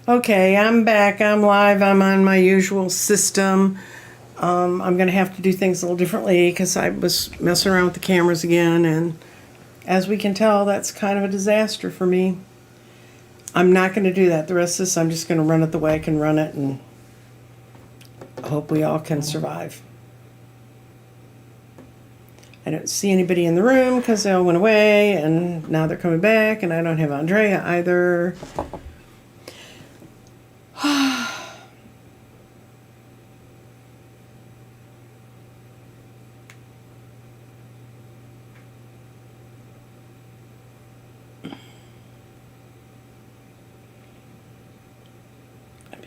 Okay, I'm back. I'm live. I'm on my usual system. I'm going to have to do things a little differently because I was messing around with the cameras again, and as we can tell, that's kind of a disaster for me. I'm not going to do that. The rest of this, I'm just going to run it the way I can run it, and hope we all can survive. I don't see anybody in the room because they all went away, and now they're coming back, and I don't have Andrea either.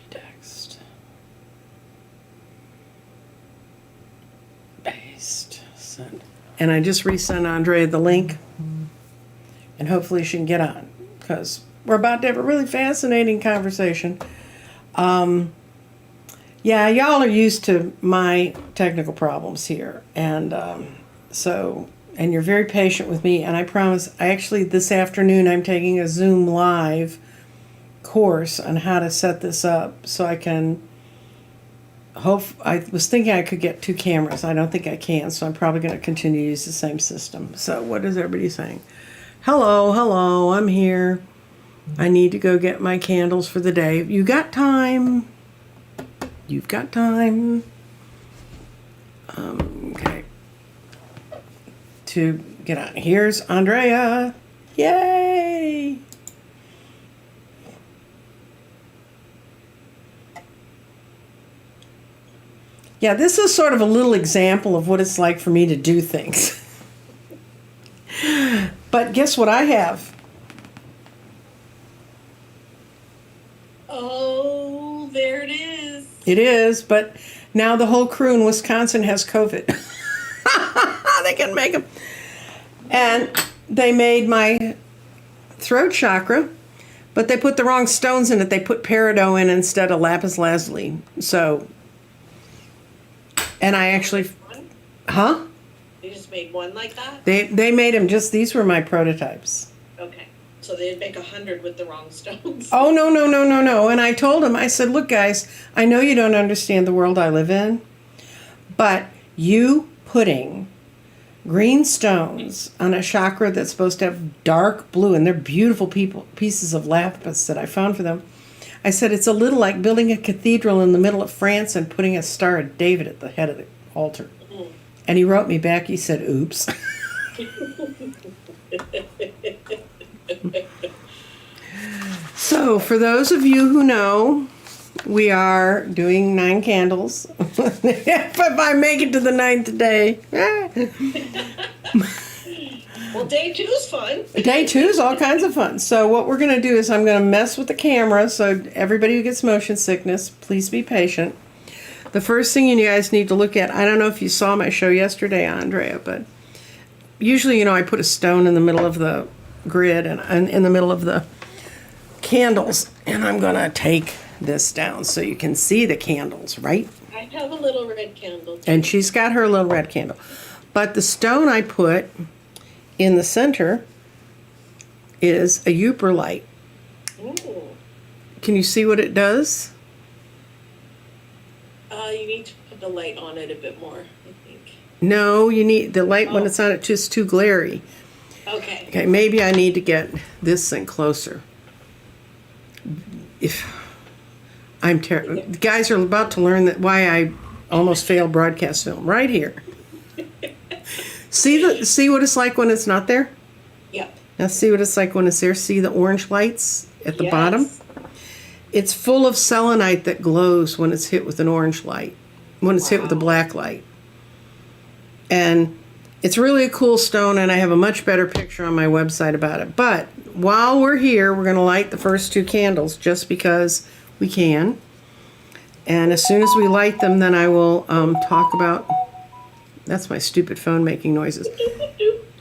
Text. Paste. Send. And I just resent Andrea the link, and hopefully she can get on, because we're about to have a really fascinating conversation. Yeah, y'all are used to my technical problems here, and and you're very patient with me, and I promise, this afternoon I'm taking a Zoom live course on how to set this up so I can I was thinking I could get 2 cameras. I don't think I can, so I'm probably going to continue to use the same system. So what is everybody saying? Hello, I'm here. I need to go get my candles for the day. You got time? You've got time. Okay. To get on. Here's Andrea. Yay! Yeah, this is sort of a little example of what it's like for me to do things. But guess what I have? Oh, there it is. It is, but now the whole crew in Wisconsin has COVID. They can make them. And they made my throat chakra, but they put the wrong stones in it. They put peridot in instead of lapis lazuli. So... And I actually, huh? You just made one like that? They made them these were my prototypes. Okay. So they'd make 100 with the wrong stones. Oh, no. And I told them, I said, look, guys, I know you don't understand the world I live in, but you putting green stones on a chakra that's supposed to have dark blue, and they're beautiful pieces of lapis that I found for them. I said, it's a little like building a cathedral in the middle of France and putting a Star of David at the head of the altar. Mm. And he wrote me back, he said, oops. So, for those of you who know, we are doing 9 candles. If I make it to the 9th day. Well, day 2 is fun. Day 2 is all kinds of fun. So what we're going to do is I'm going to mess with the camera. So everybody who gets motion sickness, please be patient. The first thing you guys need to look at, I don't know if you saw my show yesterday, Andrea, but usually, I put a stone in the middle of the grid and in the middle of the candles. And I'm going to take this down so you can see the candles, right? I have a little red candle, too. And she's got her little red candle. But the stone I put in the center is a Yooperlite. Ooh. Can you see what it does? You need to put the light on it a bit more, I think. No, you need the light when it's on it just too glary. Okay. Okay, maybe I need to get this thing closer. If I'm terrible. The guys are about to learn why I almost failed broadcast film right here. See what it's like when it's not there? Yep. Now see what it's like when it's there. See the orange lights at the bottom? It's full of selenite that glows when it's hit with an orange light, when it's hit with a black light. And it's really a cool stone, and I have a much better picture on my website about it. But while we're here, we're going to light the first 2 candles just because we can. And as soon as we light them, then I will talk about... That's my stupid phone making noises.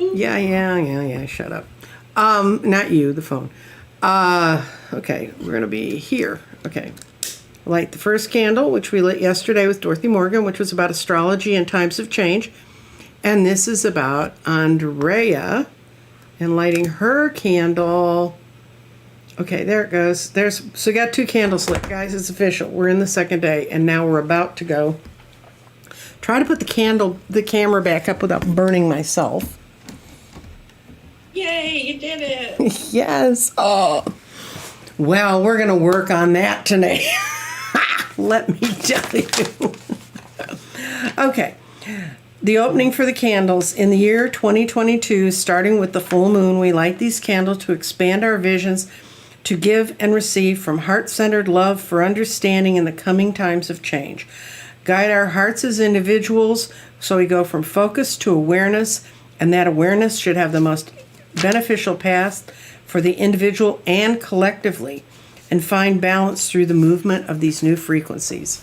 Yeah, shut up. Not you, the phone. Okay, we're going to be here. Okay. Light the first candle, which we lit yesterday with Dorothy Morgan, which was about astrology and times of change. And this is about Andrea and lighting her candle Okay, there it goes. So we got 2 candles lit. Guys, it's official. We're in the second day, and now we're about to go. Try to put the camera back up without burning myself. Yay, you did it. Yes. Oh. Well, we're going to work on that tonight. Let me tell you. Okay. The opening for the candles. In the year 2022, starting with the full moon, we light these candles to expand our visions, to give and receive from heart-centered love for understanding in the coming times of change. Guide our hearts as individuals so we go from focus to awareness, and that awareness should have the most beneficial path for the individual and collectively, and find balance through the movement of these new frequencies.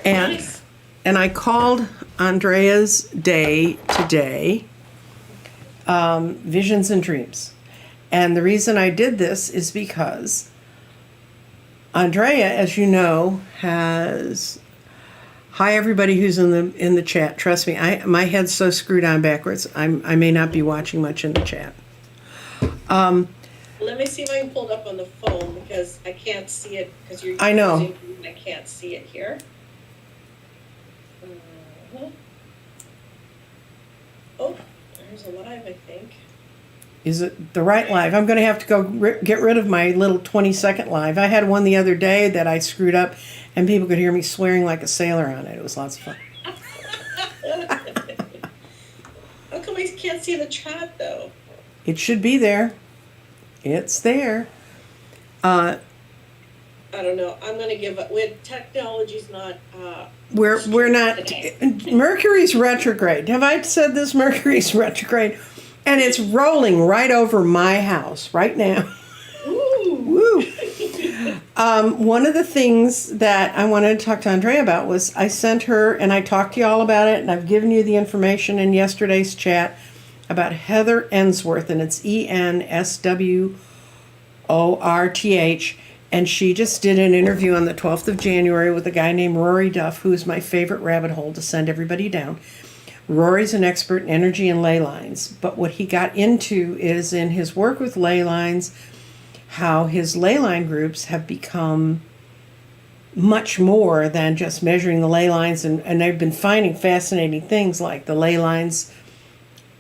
Nice. And I called Andrea's day today, Visions and Dreams. And the reason I did this is because Andrea, as you know, has... Hi, everybody who's in the chat. Trust me, my head's so screwed on backwards, I may not be watching much in the chat. Let me see if I can pull it up on the phone because I can't see it because you're. I know. I can't see it here. Oh, there's a live, I think. Is it the right live? I'm going to have to go get rid of my little 20-second live. I had one the other day that I screwed up, and people could hear me swearing like a sailor on it. It was lots of fun. How come I can't see the chat, though? It should be there. It's there. I don't know. I'm going to give up. With technology's not. We're not. Today. Mercury's retrograde. Have I said this? Mercury's retrograde. And it's rolling right over my house right now. Ooh. Woo! One of the things that I wanted to talk to Andrea about was I sent her, and I talked to you all about it, and I've given you the information in yesterday's chat about Heather Ensworth, and it's Ensworth, and she just did an interview on the 12th of January with a guy named Rory Duff, who is my favorite rabbit hole to send everybody down. Rory's an expert in energy and ley lines, but what he got into is in his work with ley lines, how his ley line groups have become much more than just measuring the ley lines, and they've been finding fascinating things like the ley lines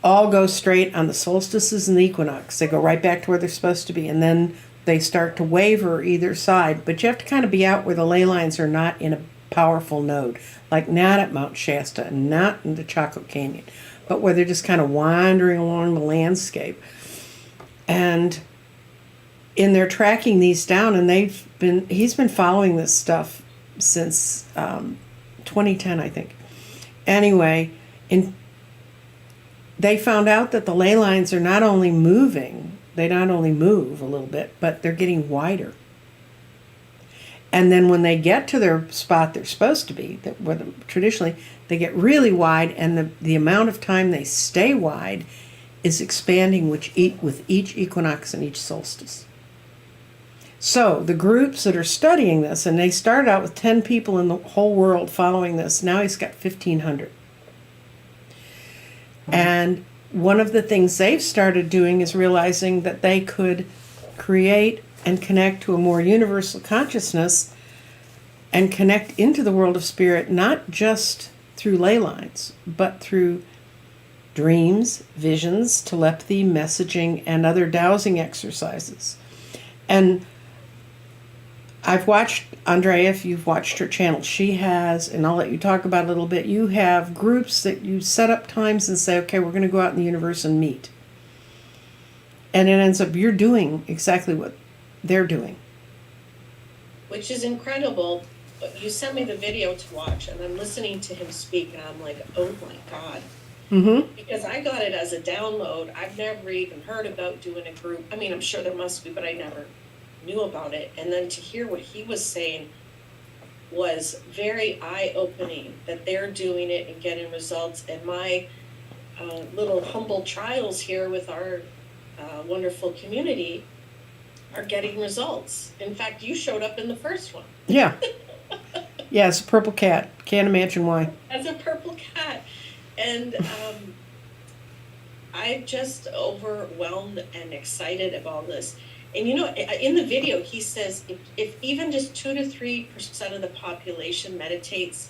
all go straight on the solstices and the equinox. They go right back to where they're supposed to be, and then they start to waver either side, but you have to kind of be out where the ley lines are not in a powerful node, like not at Mount Shasta and not in the Chaco Canyon, but where they're just kind of wandering along the landscape. And in their tracking these down, and he's been following this stuff since 2010, I think. Anyway, they found out that the ley lines are not only moving, they not only move a little bit, but they're getting wider. And then when they get to their spot they're supposed to be, traditionally, they get really wide, and the amount of time they stay wide is expanding with each equinox and each solstice. So the groups that are studying this, and they started out with 10 people in the whole world following this, now he's got 1,500. And one of the things they've started doing is realizing that they could create and connect to a more universal consciousness and connect into the world of spirit, not just through ley lines, but through dreams, visions, telepathy, messaging, and other dowsing exercises. And I've watched Andrea, if you've watched her channel, she has, and I'll let you talk about it a little bit, you have groups that you set up times and say, okay, we're going to go out in the universe and meet. And it ends up you're doing exactly what they're doing. Which is incredible. But you sent me the video to watch, and I'm listening to him speak, and I'm like, oh my God. Mm-hmm. Because I got it as a download. I've never even heard about doing a group. I mean, I'm sure there must be, but I never knew about it. And then to hear what he was saying was very eye-opening, that they're doing it and getting results. And my little humble trials here with our wonderful community are getting results. In fact, you showed up in the first one. Yeah. Yeah, it's a purple cat. Can't imagine why. As a purple cat. And I'm just overwhelmed and excited about this. And you know, in the video, he says if even just 2 to 3% of the population meditates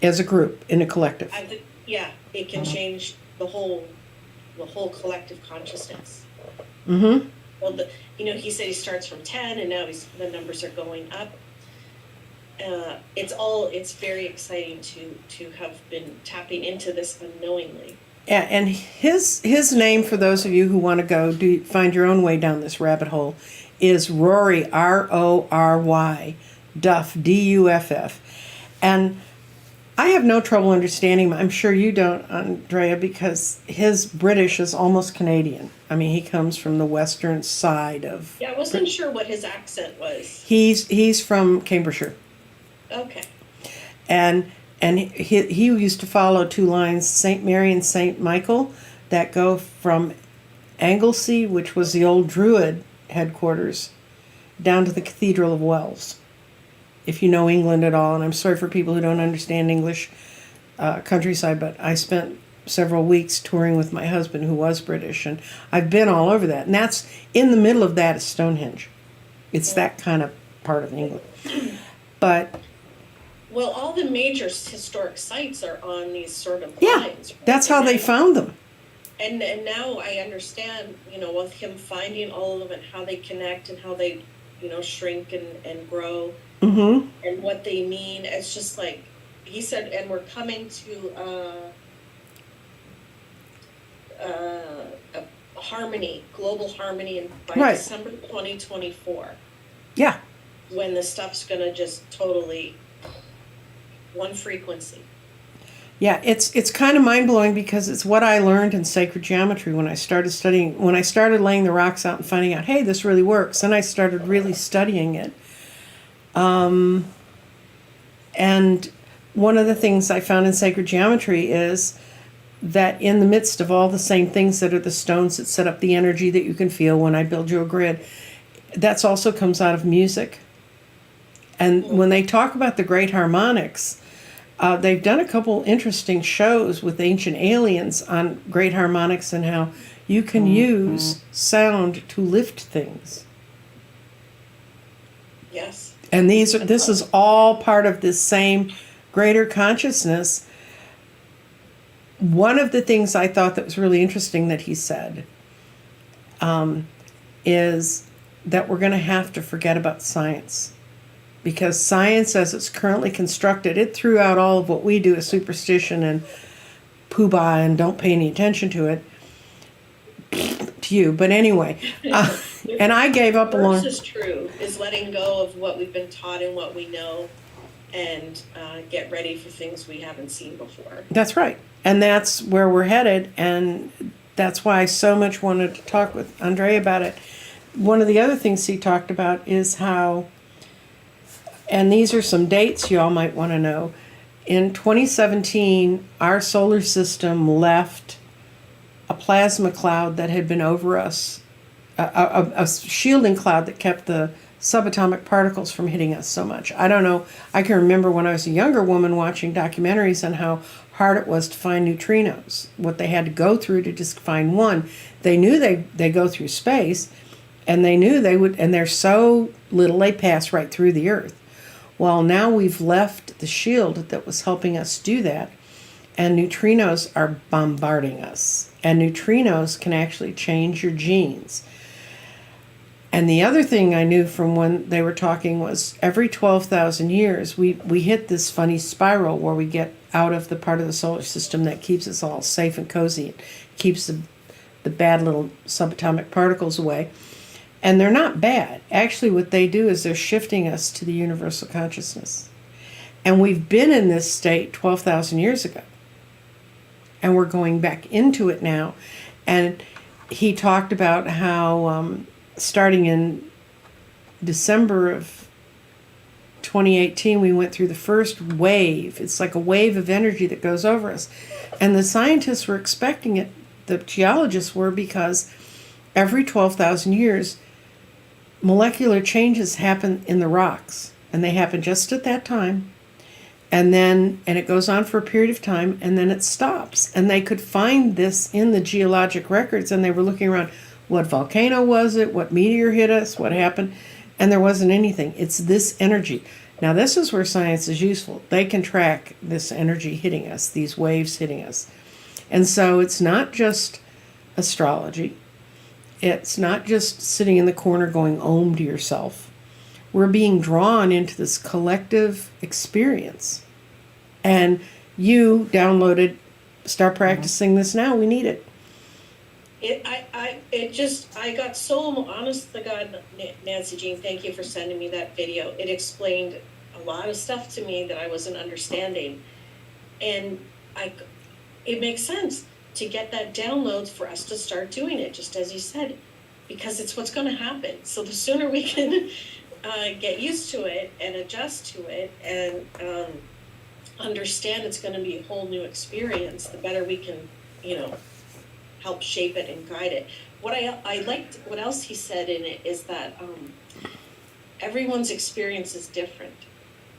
As a group, in a collective. yeah, it can change the whole collective consciousness. Mm-hmm. Well, he said he starts from 10, and now the numbers are going up. It's very exciting to have been tapping into this unknowingly. Yeah, and his name, for those of you who want to go find your own way down this rabbit hole, is Rory, Rory, Duff, Duff. And I have no trouble understanding him. I'm sure you don't, Andrea, because his British is almost Canadian. I mean, he comes from the western side of... Yeah, I wasn't sure what his accent was. He's from Cambridgeshire. Okay. And he used to follow 2 lines, St. Mary and St. Michael, that go from Anglesey, which was the old Druid headquarters, down to the Cathedral of Wells, if you know England at all. And I'm sorry for people who don't understand English countryside, but I spent several weeks touring with my husband, who was British, and I've been all over that. And that's, in the middle of that is Stonehenge. It's that kind of part of England. But... Well, all the major historic sites are on these sort of yeah, lines. Right? That's how they found them. And now I understand, with him finding all of them and how they connect and how they, shrink and grow, Mm-hmm. and what they mean. It's just like he said, and we're coming to a global harmony, by December 2024. Yeah. When the stuff's gonna just totally one frequency. Yeah, it's kind of mind-blowing, because it's what I learned in sacred geometry when I started laying the rocks out and finding out, hey, this really works. Then I started really studying it. And one of the things I found in sacred geometry is that in the midst of all the same things that are the stones that set up the energy that you can feel when I build you a grid, that's also comes out of music. And when they talk about the great harmonics, they've done a couple interesting shows with ancient aliens on great harmonics and how you can use sound to lift things. Yes. And this is all part of this same greater consciousness. One of the things I thought that was really interesting that he said is that we're going to have to forget about science. Because science, as it's currently constructed, it threw out all of what we do as superstition and poobah and don't pay any attention to it. To you, but anyway, and I gave up along. This is true. Is letting go of what we've been taught and what we know, and get ready for things we haven't seen before. That's right, and that's where we're headed, and that's why I so much wanted to talk with Andre about it. One of the other things he talked about is how, and these are some dates y'all might want to know. In 2017, our solar system left a plasma cloud that had been over us, a shielding cloud that kept the subatomic particles from hitting us so much. I don't know, I can remember when I was a younger woman watching documentaries on how hard it was to find neutrinos, what they had to go through to just find one. They knew they go through space, and they knew they would, and they're so little they pass right through the Earth. Well, now we've left the shield that was helping us do that, and neutrinos are bombarding us. And neutrinos can actually change your genes. And the other thing I knew from when they were talking was every 12,000 years, we hit this funny spiral where we get out of the part of the solar system that keeps us all safe and cozy. It keeps the bad little subatomic particles away. And they're not bad. Actually, what they do is they're shifting us to the universal consciousness. And we've been in this state 12,000 years ago. And we're going back into it now. And he talked about how starting in December of 2018, we went through the first wave. It's like a wave of energy that goes over us. And the scientists were expecting it, the geologists were, because every 12,000 years, molecular changes happen in the rocks. And they happen just at that time. And it goes on for a period of time, and then it stops. And they could find this in the geologic records, and they were looking around, what volcano was it? What meteor hit us? What happened? And there wasn't anything. It's this energy. Now, this is where science is useful. They can track this energy hitting us, these waves hitting us. And so it's not just astrology. It's not just sitting in the corner going om to yourself. We're being drawn into this collective experience. And you downloaded, start practicing this now. We need it. I got so, honest to God, Nancy Jean, thank you for sending me that video. It explained a lot of stuff to me that I wasn't understanding. And it makes sense to get that download for us to start doing it, just as you said, because it's what's going to happen. So the sooner we can get used to it and adjust to it and understand it's going to be a whole new experience, the better we can, help shape it and guide it. What I liked, what else he said in it is that everyone's experience is different.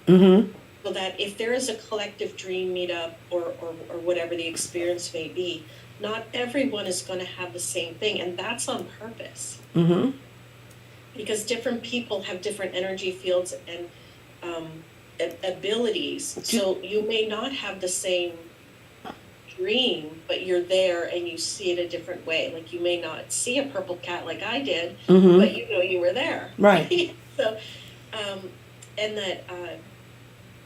Mm-hmm. So that if there is a collective dream meetup or whatever the experience may be, not everyone is going to have the same thing, and that's on purpose. Mm-hmm. Because different people have different energy fields and abilities. So you may not have the same dream, but you're there and you see it a different way. Like you may not see a purple cat like I did, Mm-hmm. but you were there. Right. So, and that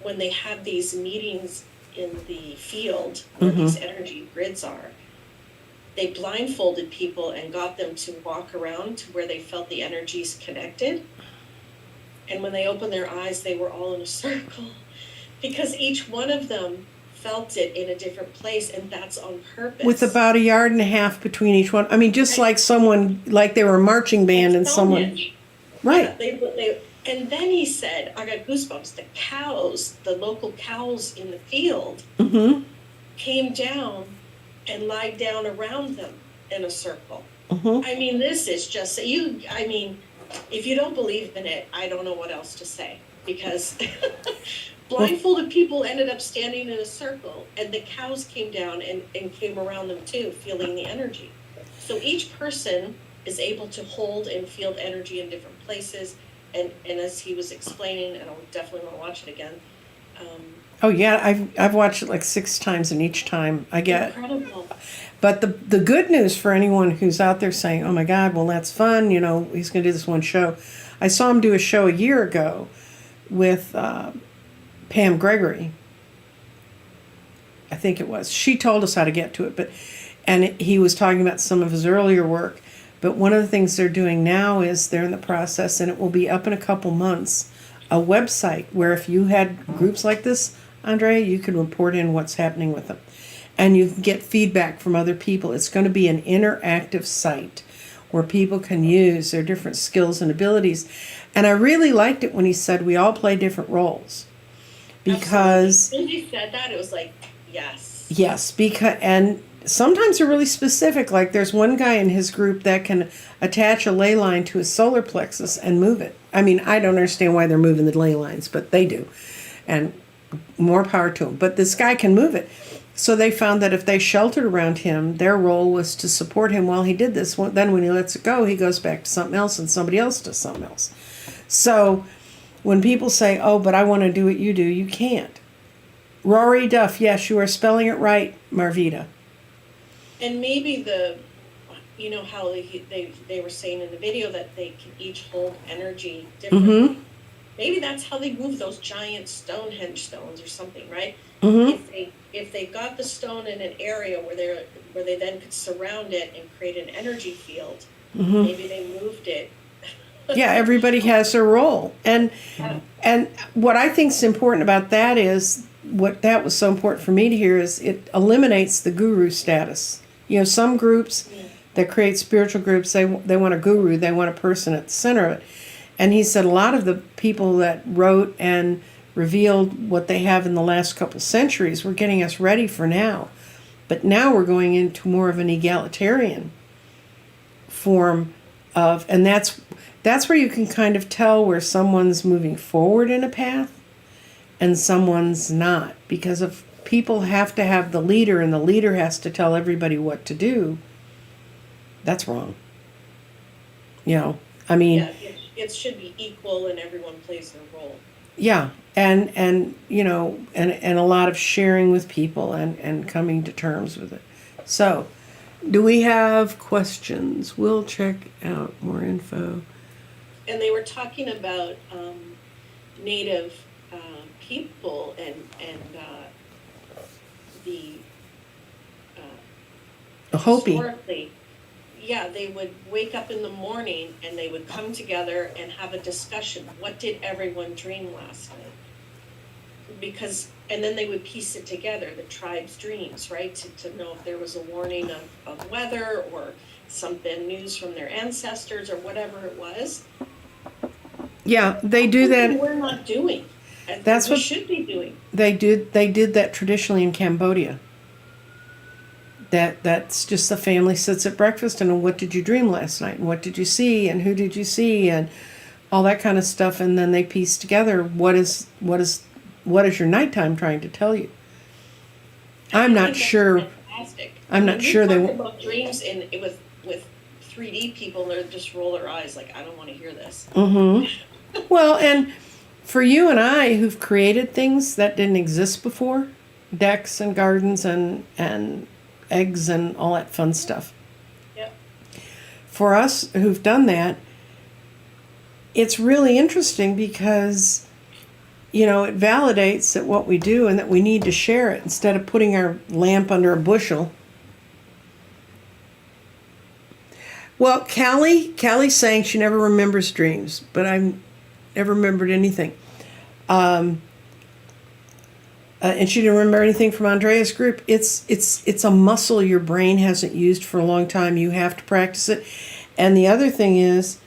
when they have these meetings in the field where Mm-hmm. these energy grids are, they blindfolded people and got them to walk around to where they felt the energies connected. And when they opened their eyes, they were all in a circle because each one of them felt it in a different place, and that's on purpose. With about 1.5 yards between each one. I mean, just like someone, like they were a marching band and someone. Right. Yeah, and then he said, I got goosebumps, the cows, the local cows in the field Mm-hmm. came down and lied down around them in a circle. Mm-hmm. I mean, this is just, if you don't believe in it, I don't know what else to say, because blindfolded people ended up standing in a circle, and the cows came down and came around them too, feeling the energy. So each person is able to hold and feel energy in different places, and as he was explaining, and I'll definitely want to watch it again. Oh yeah, I've watched it like 6 times, and each time I get. Incredible. But the good news for anyone who's out there saying, "Oh my God, well that's fun," he's going to do this one show. I saw him do a show a year ago with Pam Gregory. I think it was. She told us how to get to it, he was talking about some of his earlier work. But one of the things they're doing now is they're in the process, and it will be up in a couple months, a website where if you had groups like this, Andrea, you can report in what's happening with them. And you can get feedback from other people. It's going to be an interactive site where people can use their different skills and abilities. And I really liked it when he said we all play different roles. Because when he said that, it was like, yes. Yes, and sometimes they're really specific. Like there's one guy in his group that can attach a ley line to his solar plexus and move it. I mean, I don't understand why they're moving the ley lines, but they do. And more power to them. But this guy can move it. So they found that if they sheltered around him, their role was to support him while he did this. Then when he lets it go, he goes back to something else and somebody else does something else. So when people say, oh, but I want to do what you do, you can't. Rory Duff, yes, you are spelling it right, Marvita. And maybe how they were saying in the video that they can each hold energy differently. Mm-hmm. Maybe that's how they move those giant Stonehenge stones or something, right? Mm-hmm. If they got the stone in an area where they then could surround it and create an energy field, Mm-hmm. maybe they moved it. Yeah, everybody has their role. And what I think is important about that is, what that was so important for me to hear, is it eliminates the guru status. Some groups that create spiritual groups, they want a guru, they want a person at the center of it. And he said a lot of the people that wrote and revealed what they have in the last couple centuries were getting us ready for now. But now we're going into more of an egalitarian form of, and that's where you can kind of tell where someone's moving forward in a path and someone's not. Because if people have to have the leader and the leader has to tell everybody what to do, that's wrong. You know, I mean... Yeah, it should be equal and everyone plays their role. Yeah, and you know, and a lot of sharing with people and coming to terms with it. So, do we have questions? We'll check out more info. And they were talking about Native people and the Hopi. Historically, yeah, they would wake up in the morning and they would come together and have a discussion. What did everyone dream last night? Because, and then they would piece it together, the tribe's dreams, right? To know if there was a warning of weather or something, news from their ancestors or whatever it was. Yeah, they do that. We're not doing. That's what we should be doing. They did that traditionally in Cambodia. That's just the family sits at breakfast and what did you dream last night and what did you see and who did you see and all that kind of stuff, and then they piece together what is your nighttime trying to tell you. I'm not sure. Fantastic. I'm not sure they talk about dreams and it was with 3D people, they just roll their eyes like, I don't want to hear this. Mm-hmm. Well, and for you and I who've created things that didn't exist before, decks and gardens and eggs and all that fun stuff. Yep. For us who've done that, it's really interesting because, you know, it validates that what we do and that we need to share it instead of putting our lamp under a bushel. Well, Callie's saying she never remembers dreams, but I've never remembered anything. And she didn't remember anything from Andrea's group. It's a muscle your brain hasn't used for a long time. You have to practice it. And the other thing is,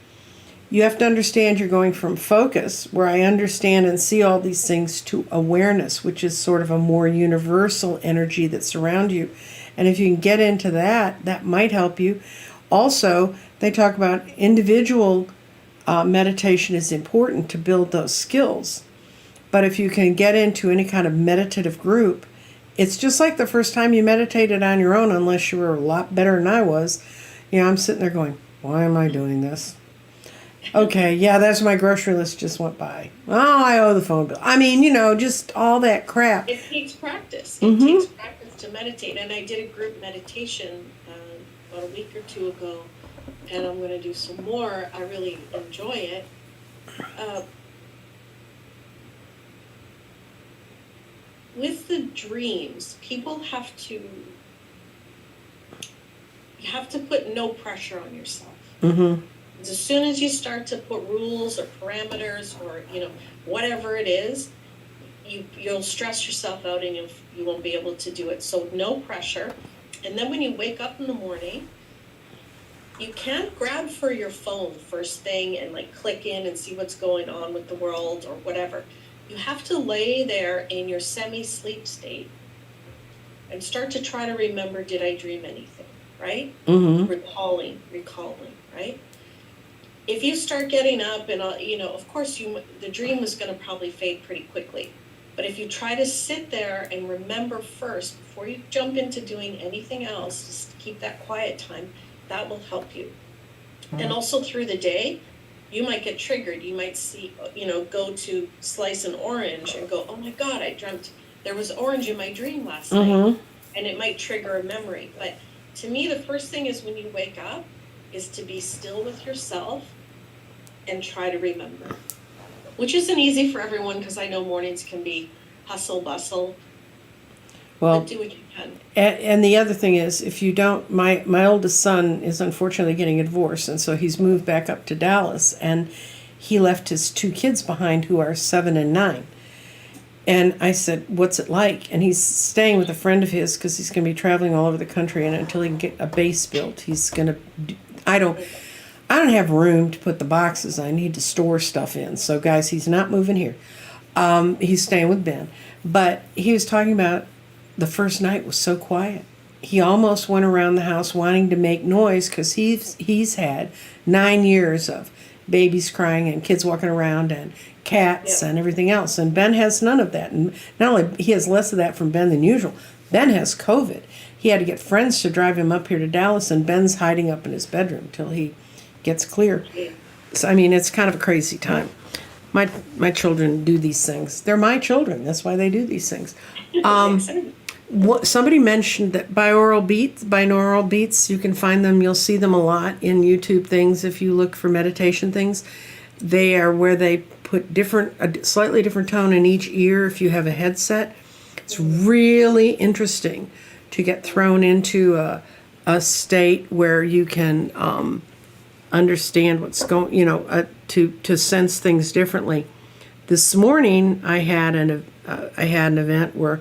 you have to understand you're going from focus, where I understand and see all these things, to awareness, which is sort of a more universal energy that's around you. And if you can get into that, that might help you. Also, they talk about individual meditation is important to build those skills. But if you can get into any kind of meditative group, it's just like the first time you meditated on your own, unless you were a lot better than I was. You know, I'm sitting there going, why am I doing this? Okay, yeah, that's my grocery list just went by. Oh, I owe the phone bill. I mean, you know, just all that crap. It takes practice. It takes practice to meditate. And I did a group meditation about a week or two ago, and I'm going to do some more. I really enjoy it. With the dreams, people have to put no pressure on yourself. Mm-hmm. As soon as you start to put rules or parameters or, you know, whatever it is, you'll stress yourself out and you won't be able to do it. So no pressure. And then when you wake up in the morning, you can't grab for your phone first thing and like click in and see what's going on with the world or whatever. You have to lay there in your semi-sleep state and start to try to remember, did I dream anything, right? Mm-hmm. Recalling, right? If you start getting up and, you know, of course the dream is going to probably fade pretty quickly. But if you try to sit there and remember first, before you jump into doing anything else, just keep that quiet time, that will help you. Mm-hmm. And also through the day, you might get triggered. You might see, you know, go to slice an orange and go, oh my God, I dreamt there was orange in my dream last night. And it might trigger a memory. But to me, the first thing is when you wake up is to be still with yourself and try to remember. Which isn't easy for everyone because I know mornings can be hustle bustle. Well, but do what you can. And the other thing is, if you don't, my oldest son is unfortunately getting a divorce, and so he's moved back up to Dallas, and he left his 2 kids behind who are 7 and 9. And I said, what's it like? And he's staying with a friend of his because he's going to be traveling all over the country, and until he can get a base built, he's going to, I don't have room to put the boxes I need to store stuff in. So guys, he's not moving here. He's staying with Ben. But he was talking about the first night was so quiet. He almost went around the house wanting to make noise because he's had 9 years of babies crying and kids walking around and cats Yeah. and everything else. And Ben has none of that. And not only he has less of that from Ben than usual, Ben has COVID. He had to get friends to drive him up here to Dallas, and Ben's hiding up in his bedroom till he gets clear. Yeah. So, I mean, it's kind of a crazy time. My children do these things. They're my children. That's why they do these things. Somebody mentioned that binaural beats, you can find them. You'll see them a lot in YouTube things if you look for meditation things. They are where they put a slightly different tone in each ear if you have a headset. It's really interesting to get thrown into a state where you can understand what's going, to sense things differently. This morning I had an event where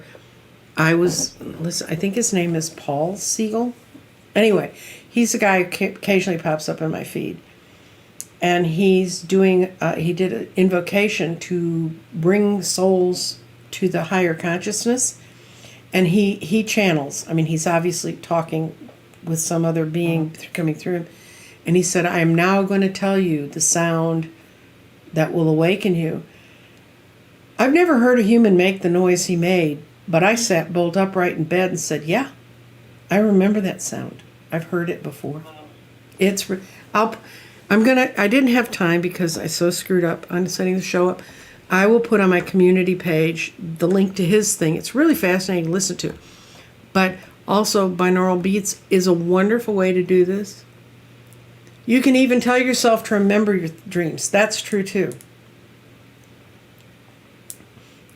I think his name is Paul Siegel. Anyway, he's the guy who occasionally pops up in my feed. And he's he did an invocation to bring souls to the higher consciousness. And he channels. I mean, he's obviously talking with some other being coming through him. And he said, I am now going to tell you the sound that will awaken you. I've never heard a human make the noise he made, but I sat bolt upright in bed and said, yeah, I remember that sound. I've heard it before. I didn't have time because I so screwed up on setting the show up. I will put on my community page the link to his thing. It's really fascinating to listen to. But also, binaural beats is a wonderful way to do this. You can even tell yourself to remember your dreams. That's true too.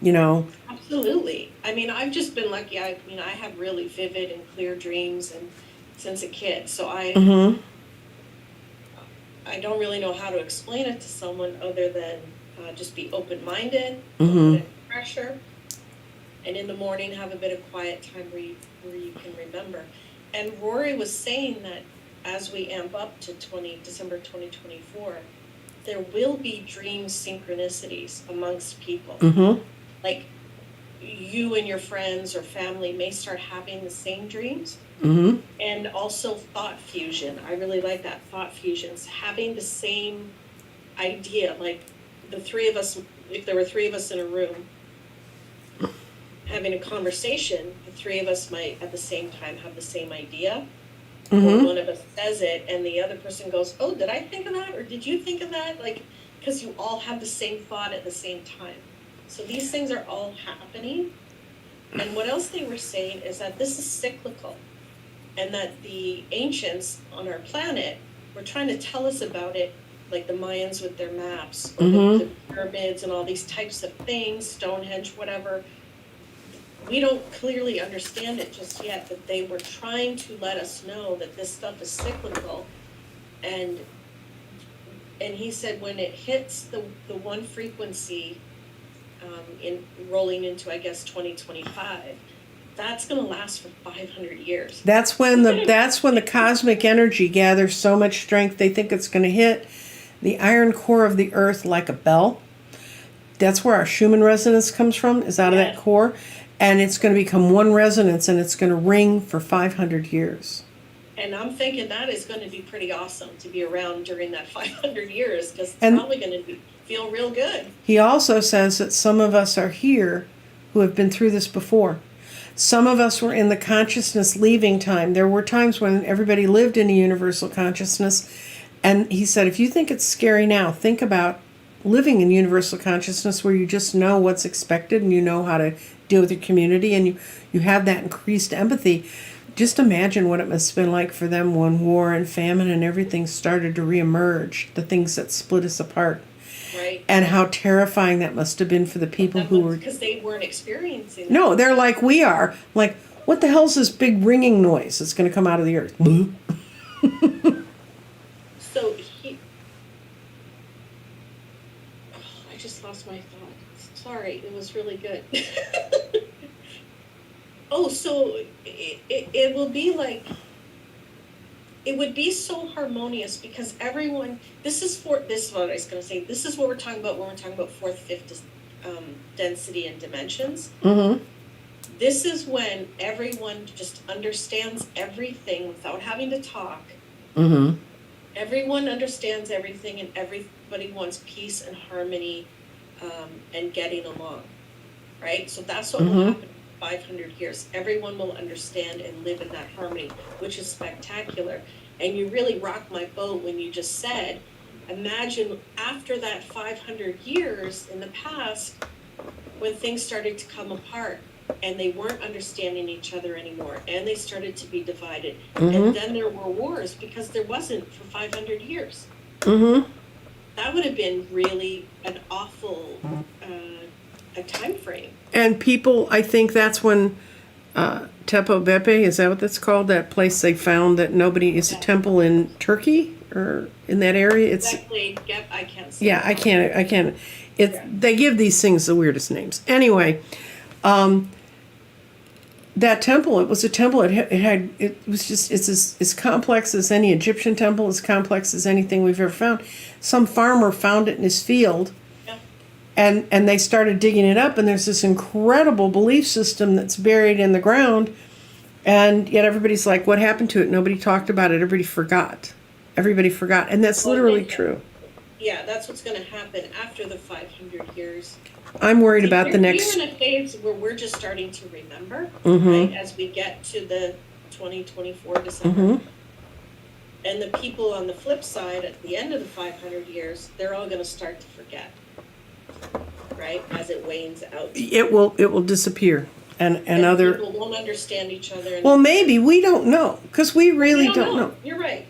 Absolutely. I mean, I've just been lucky. I have really vivid and clear dreams and since a kid. So I don't really know how to explain it to someone other than just be open-minded, don't put any pressure, and in the morning have a bit of quiet time where you can remember. And Rory was saying that as we amp up to December 2024, there will be dream synchronicities amongst people. Like you and your friends or family may start having the same dreams. And also thought fusion. I really like that, thought fusions. Having the same idea, like the three of us, if there were three of us in a room having a conversation, the three of us might at the same time have the same idea. Or one of us says it and the other person goes, oh, did I think of that? Or did you think of that? Like, because you all have the same thought at the same time. So these things are all happening. And what else they were saying is that this is cyclical. And that the ancients on our planet were trying to tell us about it, like the Mayans with their maps, or the pyramids and all these types of things, Stonehenge, whatever. We don't clearly understand it just yet, but they were trying to let us know that this stuff is cyclical. And he said when it hits the one frequency in rolling into, I guess, 2025, that's going to last for 500 years. That's when the cosmic energy gathers so much strength they think it's going to hit the iron core of the earth like a bell. That's where our Schumann resonance comes from, is out of that core. And it's going to become one resonance and it's going to ring for 500 years. And I'm thinking that is going to be pretty awesome to be around during that 500 years because it's probably going to feel real good. He also says that some of us are here who have been through this before. Some of us were in the consciousness leaving time. There were times when everybody lived in a universal consciousness. And he said, if you think it's scary now, think about living in universal consciousness where you just know what's expected and you know how to deal with your community and you have that increased empathy. Just imagine what it must have been like for them when war and famine and everything started to reemerge, the things that split us apart. Right. And how terrifying that must have been for the people who were... Because they weren't experiencing that. No, they're like we are. Like, what the hell's this big ringing noise that's going to come out of the earth? So I just lost my thought. Sorry, it was really good. So it will be like... It would be so harmonious because everyone, this is what I was going to say, this is what we're talking about when we're talking about fourth, fifth density and dimensions. This is when everyone just understands everything without having to talk. Everyone understands everything and everybody wants peace and harmony and getting along, right? So that's what will happen in 500 years. Everyone will understand and live in that harmony, which is spectacular. And you really rocked my boat when you just said, imagine after that 500 years in the past, when things started to come apart and they weren't understanding each other anymore and they started to be divided. And then there were wars because there wasn't for 500 years. That would have been really an awful a time frame. And people, I think that's when Tepo Bepe, is that what that's called? That place they found that nobody is a temple in Turkey or in that area. It's exactly. Yep, I can't say. Yeah, I can't. They give these things the weirdest names. Anyway, that temple, it was a temple. It was just it's as complex as any Egyptian temple, as complex as anything we've ever found. Some farmer found it in his field. And they started digging it up, and there's this incredible belief system that's buried in the ground, and yet everybody's like, what happened to it? Nobody talked about it. Everybody forgot, and that's literally true. Yeah, that's what's going to happen after the 500 years. I'm worried about the next. We're in a phase where we're just starting to remember, right, as we get to the 2024 December. And the people on the flip side, at the end of the 500 years, they're all going to start to forget. Right, as it wanes out, it will disappear, and other people won't understand each other. Well, maybe we don't know because we really don't know. You're right.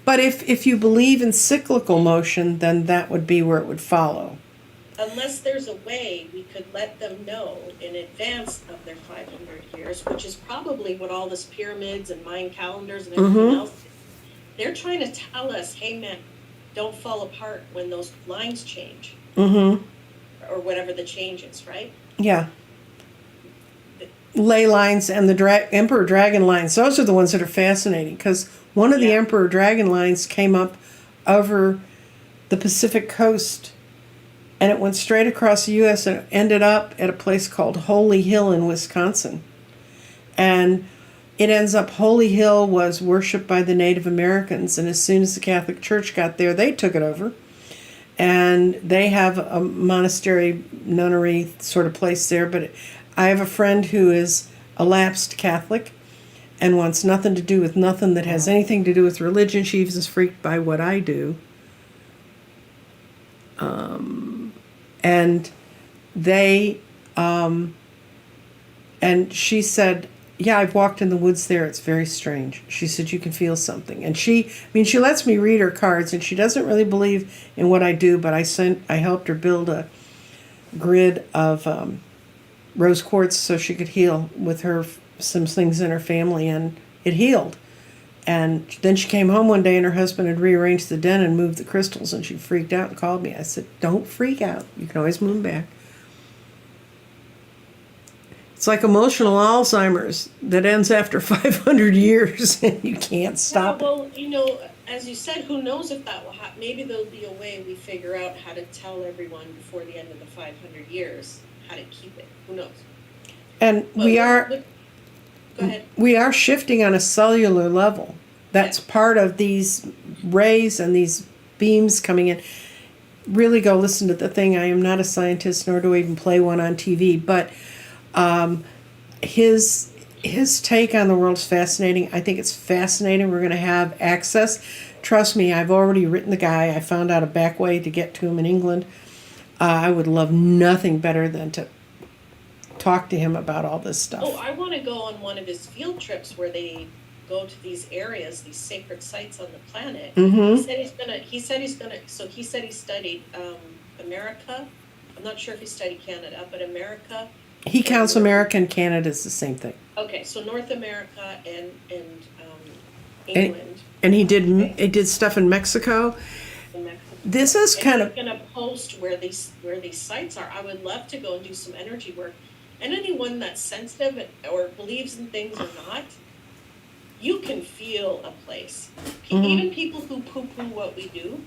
But if you believe in cyclical motion, then that would be where it would follow. Unless there's a way we could let them know in advance of their 500 years, which is probably what all this pyramids and Mayan calendars and everything else. They're trying to tell us, hey man, don't fall apart when those lines change. Or whatever the change is, right? Yeah. Ley lines and the Emperor Dragon lines, those are the ones that are fascinating because one of the Emperor Dragon lines came up over the Pacific coast and it went straight across the U.S. and ended up at a place called Holy Hill in Wisconsin. And it ends up, Holy Hill was worshipped by the Native Americans, and as soon as the Catholic Church got there, they took it over. And they have a monastery, nunnery sort of place there. But I have a friend who is a lapsed Catholic and wants nothing to do with nothing that has anything to do with religion. She's just freaked by what I do. And they, and she said, yeah, I've walked in the woods there. It's very strange. She said, you can feel something. And she lets me read her cards, and she doesn't really believe in what I do, but I helped her build a grid of rose quartz so she could heal with some things in her family, and it healed. And then she came home one day, and her husband had rearranged the den and moved the crystals, and she freaked out and called me. I said, don't freak out. You can always move them back. It's like emotional Alzheimer's that ends after 500 years and you can't stop it. Well, as you said, who knows if that will happen. Maybe there'll be a way we figure out how to tell everyone before the end of the 500 years how to keep it. Who knows? And Go ahead. We are shifting on a cellular level. That's part of these rays and these beams coming in. Really go listen to the thing. I am not a scientist, nor do I even play one on TV, but his take on the world is fascinating. I think it's fascinating. We're going to have access. Trust me, I've already written the guy. I found out a back way to get to him in England. I would love nothing better than to talk to him about all this stuff. Oh, I want to go on one of his field trips where they go to these areas, these sacred sites on the planet. He said he's gonna. So he said he studied America. I'm not sure if he studied Canada, but America. He counts America and Canada as the same thing. Okay, so North America and England. And he did stuff in Mexico. This is kind of going to post where these sites are. I would love to go and do some energy work. And anyone that's sensitive or believes in things or not, you can feel a place. Even people who poo-poo what we do,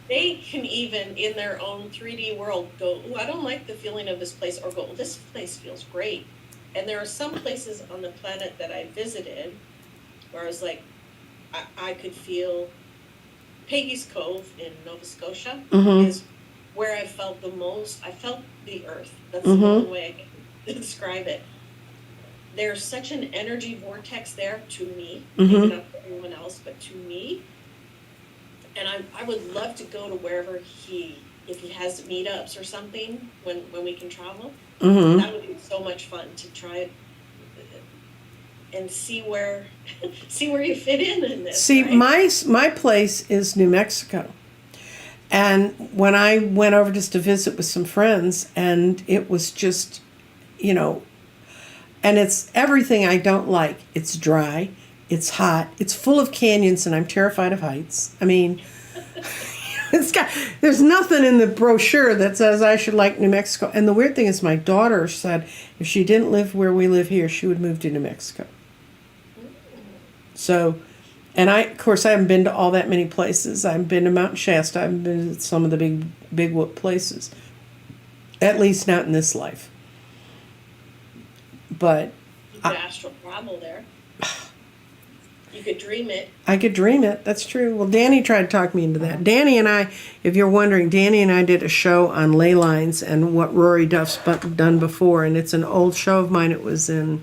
they can even in their own 3D world go, "Ooh, I don't like the feeling of this place," or go, "Well, this place feels great." And there are some places on the planet that I visited where I was like, I could feel Peggy's Cove in Nova Scotia is where I felt the most, I felt the earth. That's the Mm-hmm. only way I can describe it. There's such an energy vortex there to me, maybe Mm-hmm. not for everyone else, but to me. And I would love to go to wherever if he has meetups or something when we can travel. Mm-hmm. That would be so much fun to try and see where see where you fit in this. See, right? my place is New Mexico. And when I went over just to visit with some friends, and it was just, you know, and it's everything I don't like. It's dry, it's hot, it's full of canyons, and I'm terrified of heights. I mean, there's nothing in the brochure that says I should like New Mexico. And the weird thing is, my daughter said if she didn't live where we live here, she would move to New Mexico. So, and of course, I haven't been to all that many places. I've been to Mount Shasta. I've been to some of the big whoop places. At least not in this life. But You could astral travel there. You could dream it. I could dream it. That's true. Well, Danny tried to talk me into that. Danny and I, if you're wondering, Danny and I did a show on ley lines and what Rory Duff's done before. And it's an old show of mine. It was in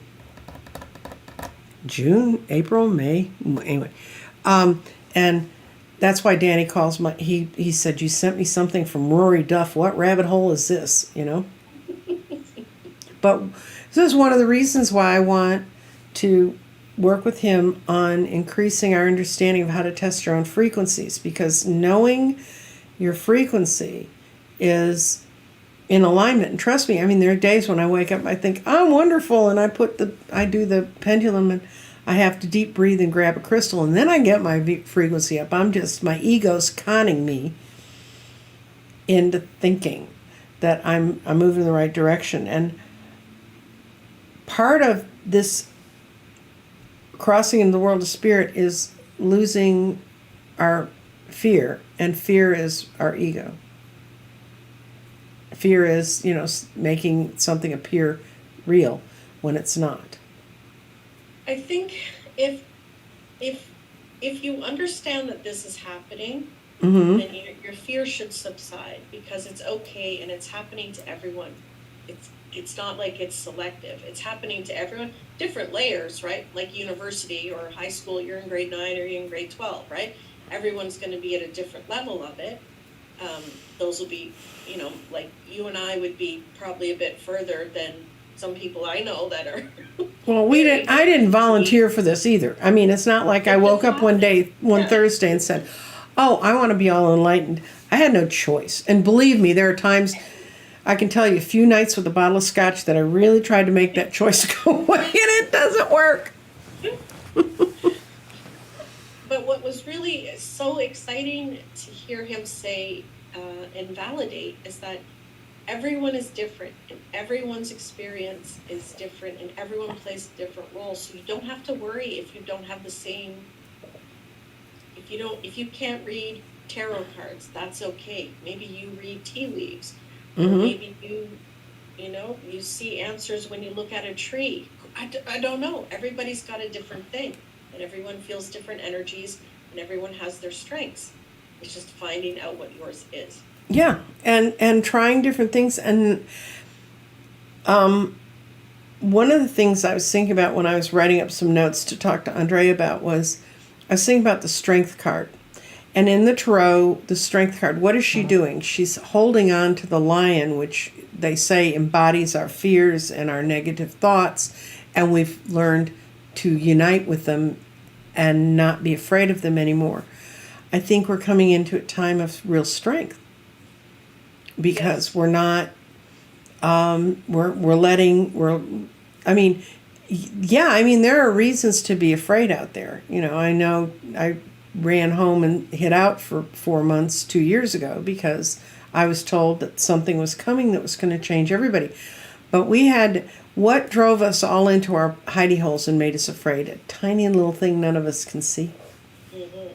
June, April, May. Anyway. And that's why Danny calls he said, you sent me something from Rory Duff. What rabbit hole is this? You know? But this is one of the reasons why I want to work with him on increasing our understanding of how to test your own frequencies, because knowing your frequency is in alignment. And trust me, I mean, there are days when I wake up, I think I'm wonderful, and I do the pendulum, and I have to deep breathe and grab a crystal, and then I get my frequency up. My ego's conning me into thinking that I'm moving in the right direction. And part of this crossing in the world of spirit is losing our fear, and fear is our ego. Fear is, making something appear real when it's not. I think if you understand that this is happening, Mm-hmm. then your fear should subside, because it's okay and it's happening to everyone. It's not like it's selective. It's happening to everyone. Different layers, right? Like university or high school, you're in grade 9 or you're in grade 12, right? Everyone's going to be at a different level of it. Those will be, like you and I would be probably a bit further than some people I know that are. Well, I didn't volunteer for this either. I mean, it's not like I woke up one Thursday and said, oh, I want to be all enlightened. I had no choice. And believe me, there are times, I can tell you a few nights with a bottle of scotch that I really tried to make that choice go away, and it doesn't work. But what was really so exciting to hear him say and validate is that everyone is different, and everyone's experience is different, and everyone plays a different role. So you don't have to worry if you don't have the same. If you can't read tarot cards, that's okay. Maybe you read tea leaves. Mm-hmm. Or maybe you see answers when you look at a tree. I don't know. Everybody's got a different thing, and everyone feels different energies, and everyone has their strengths. It's just finding out what yours is. Yeah, and trying different things. And one of the things I was thinking about when I was writing up some notes to talk to Andre about was, I was thinking about the strength card. And in the tarot, the strength card, what is she doing? She's holding on to the lion, which they say embodies our fears and our negative thoughts. And we've learned to unite with them and not be afraid of them anymore. I think we're coming into a time of real strength, because we're not, there are reasons to be afraid out there. I know I ran home and hid out for 4 months 2 years ago because I was told that something was coming that was going to change everybody. But what drove us all into our hidey holes and made us afraid? A tiny little thing none of us can see. Mm-hmm.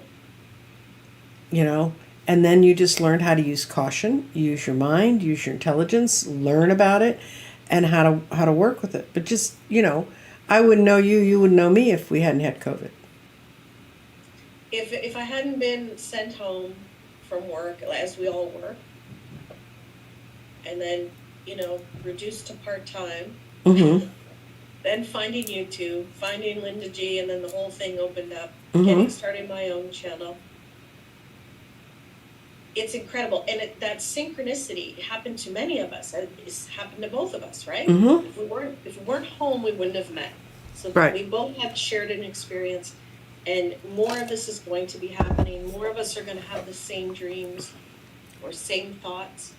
And then you just learned how to use caution, use your mind, use your intelligence, learn about it, and how to work with it. But just, I wouldn't know you, you wouldn't know me if we hadn't had COVID. If I hadn't been sent home from work, as we all were, and then, reduced to part-time, Mm-hmm. then finding YouTube, finding Linda G, and then the whole thing opened up, Mm-hmm. getting started my own channel. It's incredible. And that synchronicity happened to many of us. It's happened to both of us, right? Mm-hmm. If we weren't home, we wouldn't have met. So Right. we both have shared an experience, and more of this is going to be happening. More of us are going to have the same dreams or same thoughts.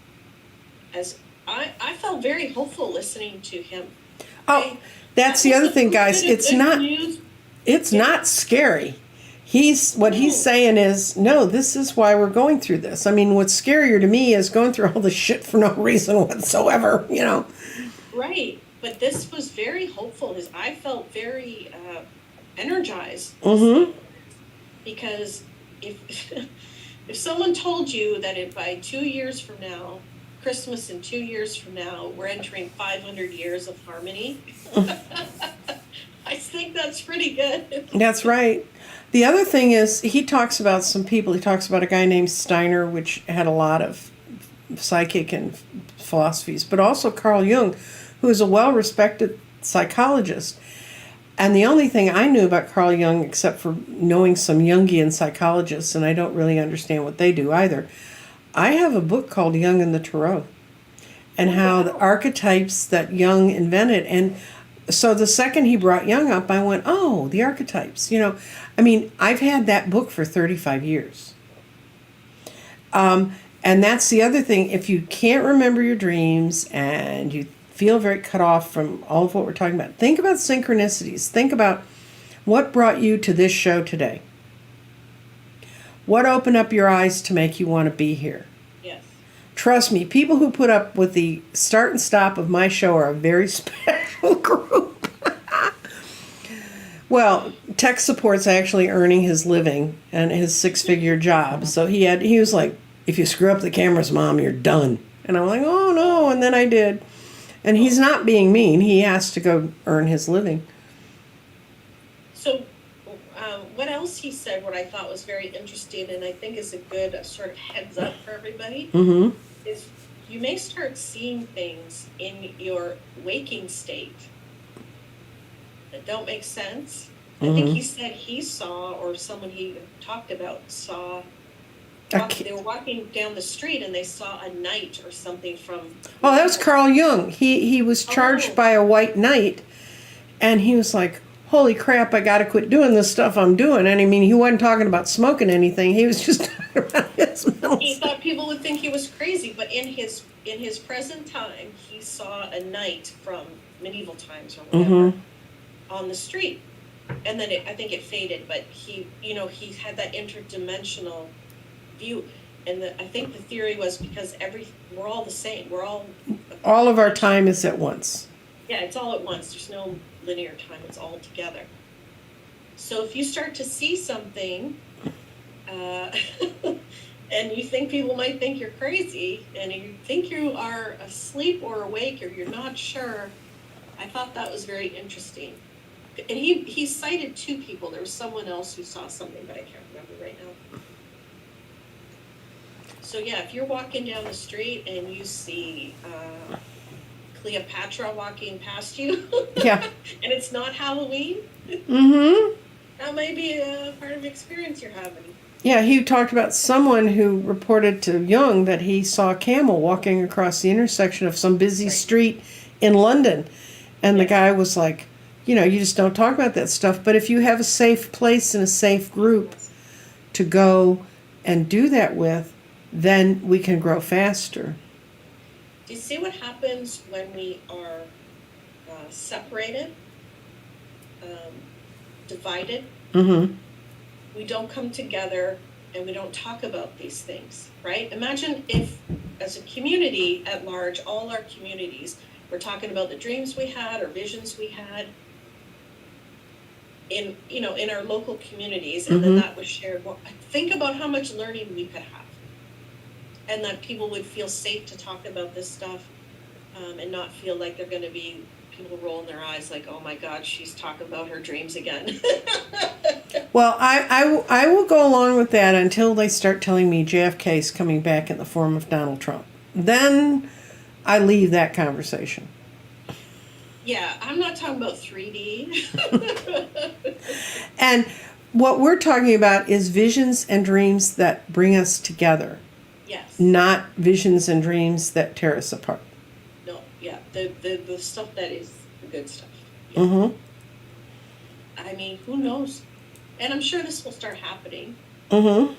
As I felt very hopeful listening to him. Oh, that's the other thing, guys. It's not scary. He's saying is, no, this is why we're going through this. I mean, what's scarier to me is going through all this shit for no reason whatsoever, Right. But this was very hopeful. I felt very energized. Mm-hmm. Because if if someone told you that by 2 years from now, Christmas in 2 years from now, we're entering 500 years of harmony, I think that's pretty good. That's right. The other thing is, he talks about some people. He talks about a guy named Steiner, which had a lot of psychic and philosophies, but also Carl Jung, who is a well-respected psychologist. And the only thing I knew about Carl Jung, except for knowing some Jungian psychologists, and I don't really understand what they do either, I have a book called Jung and the Tarot, and how the archetypes that Jung invented. And so the second he brought Jung up, I went, oh, the archetypes. I mean, I've had that book for 35 years. And that's the other thing. If you can't remember your dreams and you feel very cut off from all of what we're talking about, think about synchronicities. Think about what brought you to this show today. What opened up your eyes to make you want to be here? Yes. Trust me, people who put up with the start and stop of my show are a very special group. Well, tech support's actually earning his living and his 6-figure job. So he was like, if you screw up the cameras, Mom, you're done. And I'm like, oh no, and then I did. And he's not being mean. He has to go earn his living. So what else he said, what I thought was very interesting, and I think is a good sort of heads up for everybody, Mm-hmm. is you may start seeing things in your waking state that don't make sense. I think he said he saw, or someone he talked about saw, they were walking down the street and they saw a knight or something from... Oh, that was Carl Jung. He was charged by a white knight, and he was like, holy crap, I got to quit doing this stuff I'm doing. And I mean, he wasn't talking about smoking anything. He was just talking about his mental He thought people would think he was crazy, but in his present time, he saw a knight from medieval times or whatever on the street. And then I think it faded, but he had that interdimensional view. And I think the theory was because we're all the same. We're all of our time is at once. Yeah, it's all at once. There's no linear time. It's all together. So if you start to see something, and you think people might think you're crazy, and you think you are asleep or awake, or you're not sure, I thought that was very interesting. And he cited 2 people. There was someone else who saw something, but I can't remember right now. So yeah, if you're walking down the street and you see Cleopatra walking past you, Yeah. and it's not Halloween, that may be a part of the experience you're having. Yeah, he talked about someone who reported to Jung that he saw a camel walking across the intersection of some busy street in London. And the guy was like, you just don't talk about that stuff. But if you have a safe place and a safe group to go and do that with, then we can grow faster. Do you see what happens when we are separated, divided? We don't come together and we don't talk about these things, right? Imagine if, as a community at large, all our communities, we're talking about the dreams we had or visions we had in our local communities, and then that was shared. Well, think about how much learning we could have, and that people would feel safe to talk about this stuff, and not feel like they're going to be people rolling their eyes like, oh my God, she's talking about her dreams again. Well, I will go along with that until they start telling me JFK is coming back in the form of Donald Trump. Then I leave that conversation. Yeah, I'm not talking about 3D. And what we're talking about is visions and dreams that bring us together, Yes. not visions and dreams that tear us apart. No, yeah, the stuff that is the good stuff. Yeah. Mm-hmm. I mean, who knows? And I'm sure this will start happening. Mm-hmm.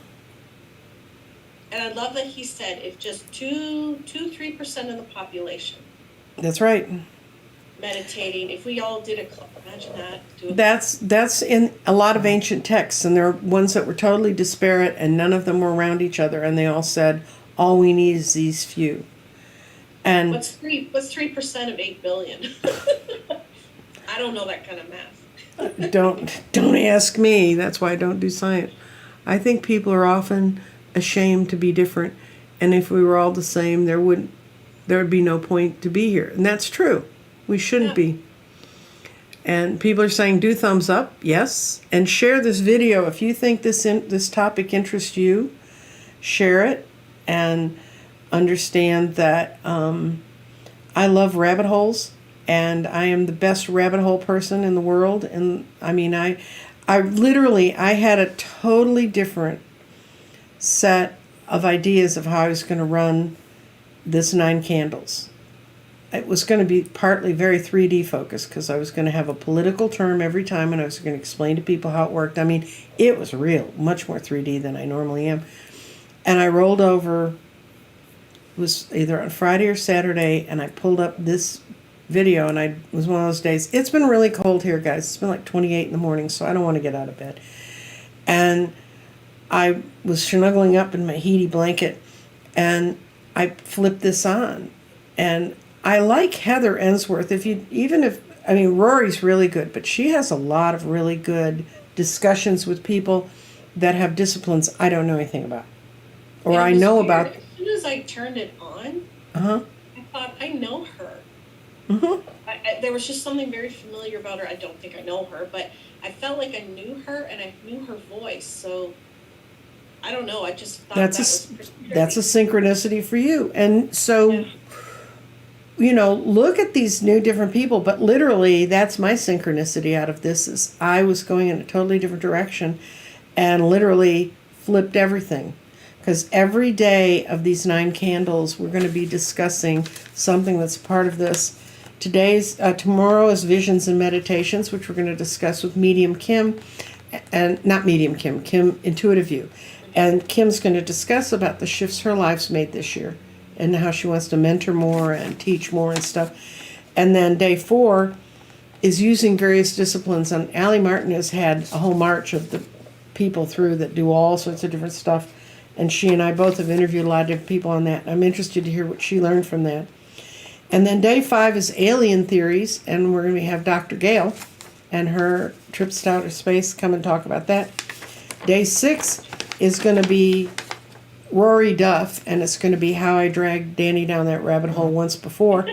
And I love that he said if just 3% of the population That's right. meditating, if we all did imagine that. That's in a lot of ancient texts, and there are ones that were totally disparate, and none of them were around each other, and they all said, all we need is these few. And what's 3% of 8 billion? I don't know that kind of math. don't ask me. That's why I don't do science. I think people are often ashamed to be different, and if we were all the same, there would be no point to be here. And that's true. We shouldn't be. And people are saying, do thumbs up, yes, and share this video if you think this topic interests you. Share it, and understand that I love rabbit holes, and I am the best rabbit hole person in the world. And I mean, I had a totally different set of ideas of how I was going to run this 9 candles. It was going to be partly very 3D focused because I was going to have a political term every time, and I was going to explain to people how it worked. I mean, it was real, much more 3D than I normally am. And I rolled over, it was either on Friday or Saturday, and I pulled up this video, and it was one of those days. It's been really cold here, guys. It's been like 28 in the morning, so I don't want to get out of bed. And I was snuggling up in my heaty blanket, and I flipped this on. And I like Heather Ensworth. Rory's really good, but she has a lot of really good discussions with people that have disciplines I don't know anything about. Or I know about. As soon as I turned it on, Uh-huh. I thought, I know her. Mm-hmm. There was just something very familiar about her. I don't think I know her, but I felt like I knew her and I knew her voice. So I don't know. I just thought that's a synchronicity for you. And so, look at these new different people. But literally, that's my synchronicity out of this. Is I was going in a totally different direction, and literally flipped everything. Because every day of these 9 candles, we're going to be discussing something that's part of this. Tomorrow is Visions and Meditations, which we're going to discuss with Medium Kim, and not Medium Kim, Intuitive View. And Kim's going to discuss about the shifts her life's made this year and how she wants to mentor more and teach more and stuff. And then day 4 is using various disciplines. And Allie Martin has had a whole march of the people through that do all sorts of different stuff. And she and I both have interviewed a lot of different people on that. I'm interested to hear what she learned from that. And then day 5 is alien theories, and we're going to have Dr. Gale and her trips to outer space come and talk about that. Day 6 is going to be Rory Duff, and it's going to be how I dragged Danny down that rabbit hole once before.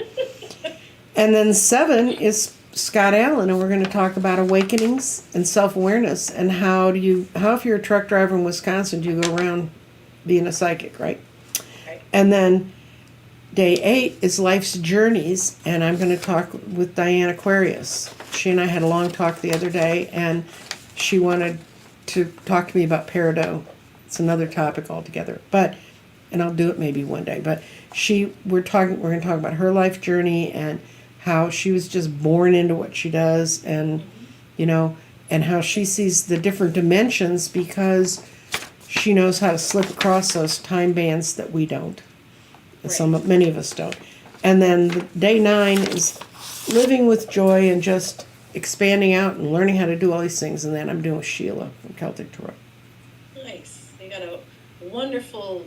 And then 7 is Scott Allen, and we're going to talk about awakenings and self-awareness, and how if you're a truck driver in Wisconsin, do you go around being a psychic, right? And then day 8 is life's journeys, and I'm going to talk with Diane Aquarius. She and I had a long talk the other day, and she wanted to talk to me about peridot. It's another topic altogether, and I'll do it maybe one day. But we're going to talk about her life journey and how she was just born into what she does, and and how she sees the different dimensions because she knows how to slip across those time bands that we don't. Right. Many of us don't. And then day 9 is living with joy and just expanding out and learning how to do all these things. And then I'm doing with Sheila from Celtic Tarot. Nice. You got a wonderful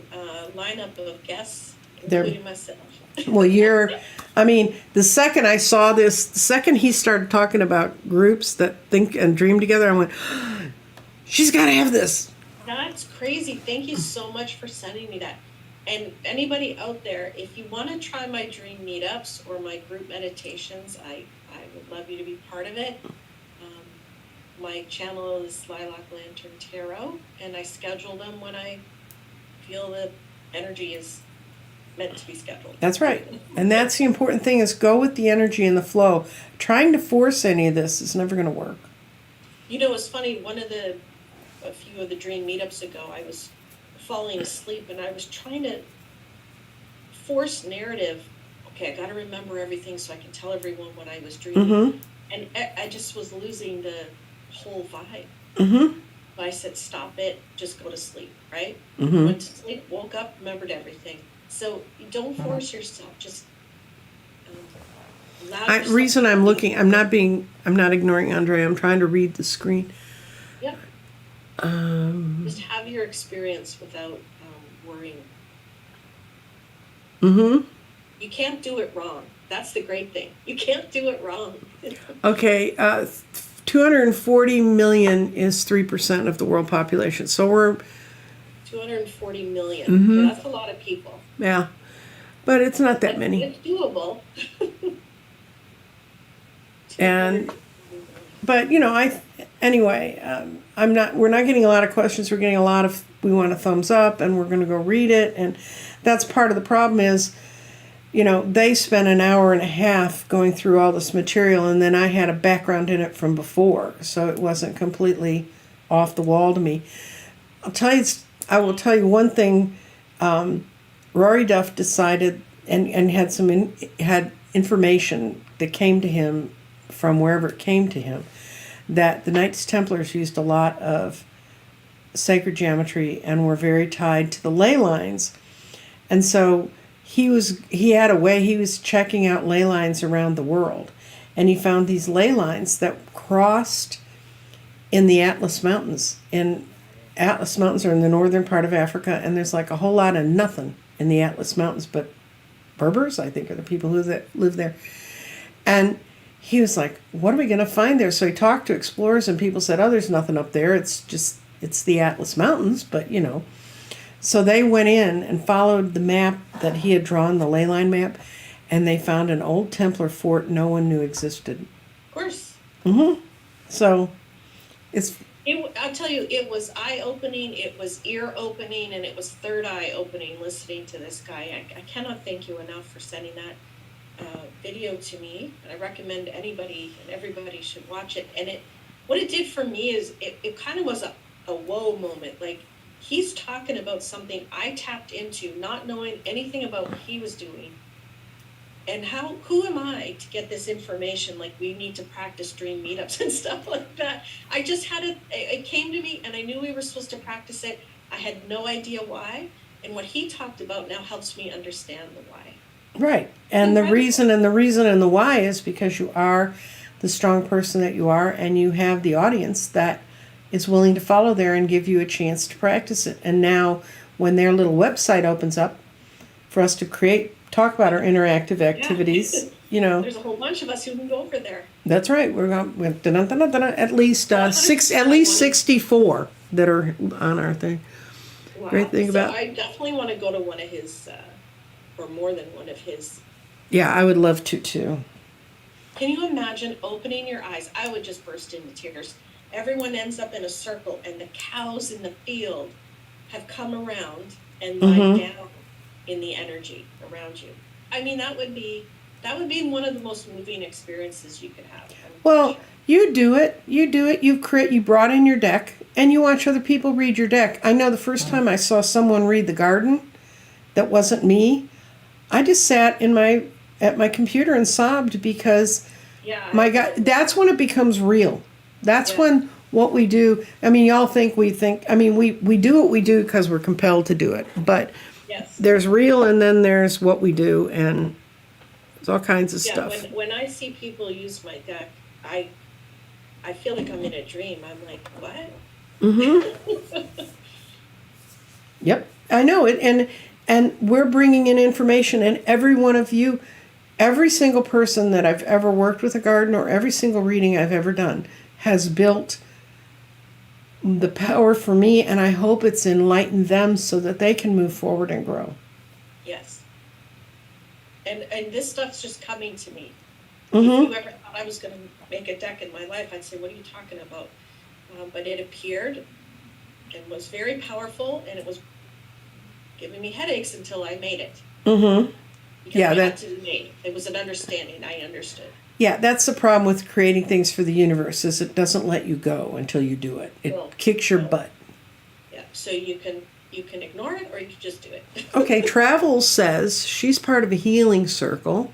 lineup of guests, including myself. Well, the second I saw this, the second he started talking about groups that think and dream together, I went, she's got to have this. That's crazy. Thank you so much for sending me that. And anybody out there, if you want to try my dream meetups or my group meditations, I would love you to be part of it. My channel is Lilac Lantern Tarot, and I schedule them when I feel the energy is meant to be scheduled. That's right. And that's the important thing, is go with the energy and the flow. Trying to force any of this is never going to work. You know, it's funny, a few of the dream meetups ago, I was falling asleep and I was trying to force narrative. Okay, I got to remember everything so I can tell everyone what I was dreaming. Mm-hmm. And I just was losing the whole vibe. Mm-hmm. I said, stop it, just go to sleep, right? Mm-hmm. Went to sleep, woke up, remembered everything. So you don't force yourself, just allow yourself. Reason I'm looking, I'm not ignoring Andre, I'm trying to read the screen. Yep. Just have your experience without worrying. Mm-hmm. You can't do it wrong. That's the great thing. You can't do it wrong. Okay, 240 million is 3% of the world population. So we're 240 million. Mm-hmm. Yeah, that's a lot of people. Yeah, but it's not that many. It's doable. But you know, we're not getting a lot of questions. We're getting we want a thumbs up, and we're going to go read it. And that's part of the problem is, you know, they spent an hour and a half going through all this material, and then I had a background in it from before, so it wasn't completely off the wall to me. I will tell you one thing. Rory Duff decided and had information that came to him from wherever it came to him, that the Knights Templars used a lot of sacred geometry and were very tied to the ley lines. And so he was checking out ley lines around the world, and he found these ley lines that crossed in the Atlas Mountains. Atlas Mountains are in the northern part of Africa, and there's like a whole lot of nothing in the Atlas Mountains, but Berbers, I think, are the people who live there. And he was like, what are we going to find there? So he talked to explorers, and people said, oh, there's nothing up there. It's the Atlas Mountains, but you know. So they went in and followed the map that he had drawn, the ley line map, and they found an old Templar fort no one knew existed. Of course. Mm-hmm. So I'll tell you, it was eye-opening, it was ear-opening, and it was third-eye-opening listening to this guy. I cannot thank you enough for sending that video to me. I recommend anybody and everybody should watch it. And what it did for me is it kind of was a whoa moment. Like, he's talking about something I tapped into, not knowing anything about what he was doing. And who am I to get this information? Like, we need to practice dream meetups and stuff like that. I just it came to me, and I knew we were supposed to practice it. I had no idea why. And what he talked about now helps me understand the why. Right. And the reason and the why is because you are the strong person that you are, and you have the audience that is willing to follow there and give you a chance to practice it. And now when their little website opens up for us to talk about our interactive activities, you know. There's a whole bunch of us who can go over there. That's right. We're going at least 64 that are on our thing. Wow. Great thing about. I definitely want to go to one of his, or more than one of his. Yeah, I would love to too. Can you imagine opening your eyes? I would just burst into tears. Everyone ends up in a circle, and the cows in the field have come around and lie down in the energy around you. I mean, that would be one of the most moving experiences you could have. Well, you do it. You brought in your deck, and you watch other people read your deck. I know the first time I saw someone read the garden that wasn't me, I just sat at my computer and sobbed because, my God, that's when it becomes real. That's when what we do, I mean, y'all think, we do what we do because we're compelled to do it. But there's real, and then there's what we do, and there's all kinds of stuff. When I see people use my deck, I feel like I'm in a dream. I'm like, what? Mm-hmm. Yep, I know it. And we're bringing in information, and every one of you, every single person that I've ever worked with a garden, or every single reading I've ever done, has built the power for me, and I hope it's enlightened them so that they can move forward and grow. Yes. And this stuff's just coming to me. Mm-hmm. If you ever thought I was going to make a deck in my life, I'd say, what are you talking about? But it appeared and was very powerful, and it was giving me headaches until I made it. Mm-hmm. Because Yeah, we had that. to mate. It was an understanding. I understood. Yeah, that's the problem with creating things for the universe is it doesn't let you go until you do it. It Well, kicks your no. butt. Yeah. So you can ignore it or you can just do it. Okay, Travel says she's part of a healing circle,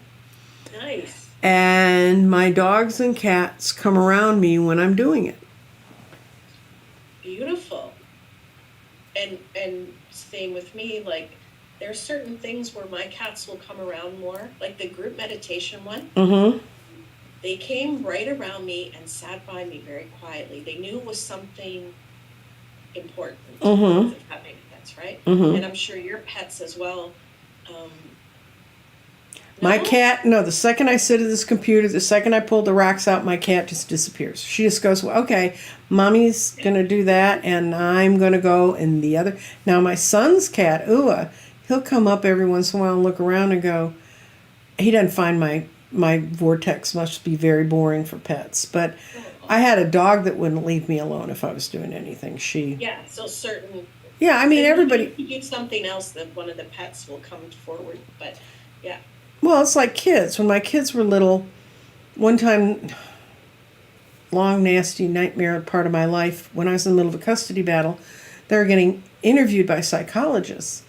Nice. and my dogs and cats come around me when I'm doing it. Beautiful. And same with me, like there's certain things where my cats will come around more, like the group meditation one. Mm-hmm. They came right around me and sat by me very quietly. They knew it was something important, Mm-hmm. if that makes sense, right? Mm-hmm. And I'm sure your pets as well. Um, My no? cat, no, the second I sit at this computer, the second I pull the rocks out, my cat just disappears. She just goes, well, okay, mommy's going to do that, and I'm going to go, and the other. Now, my son's cat, Ua, he'll come up every once in a while and look around and go, he doesn't find my vortex must be very boring for pets. But I had a dog that wouldn't leave me alone if I was doing anything. Yeah, so certain. Yeah, I mean, and everybody. You do something else that one of the pets will come forward, but yeah. Well, it's like kids. When my kids were little, one time, long, nasty nightmare part of my life, when I was in the middle of a custody battle, they were getting interviewed by psychologists.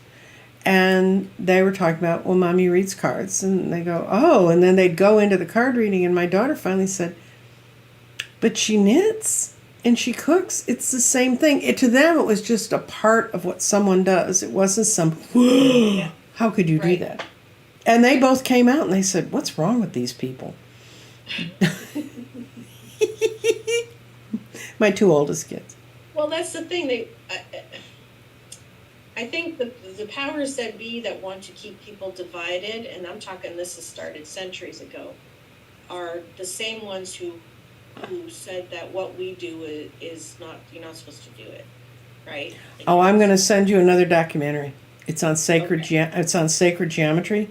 And they were talking about, well, mommy reads cards. And they go, oh. And then they'd go into the card reading. And my daughter finally said, but she knits and she cooks. It's the same thing. To them, it was just a part of what someone does. It wasn't some, Yeah. how could you do Right. that? And they both came out and they said, what's wrong with these people? My two oldest kids. Well, that's the thing. I think the powers that be that want to keep people divided, and I'm talking this has started centuries ago, are the same ones who said that what we do is not, you're not supposed to do it, right? Oh, I'm going to send you another documentary. It's on sacred. Okay. It's on sacred geometry,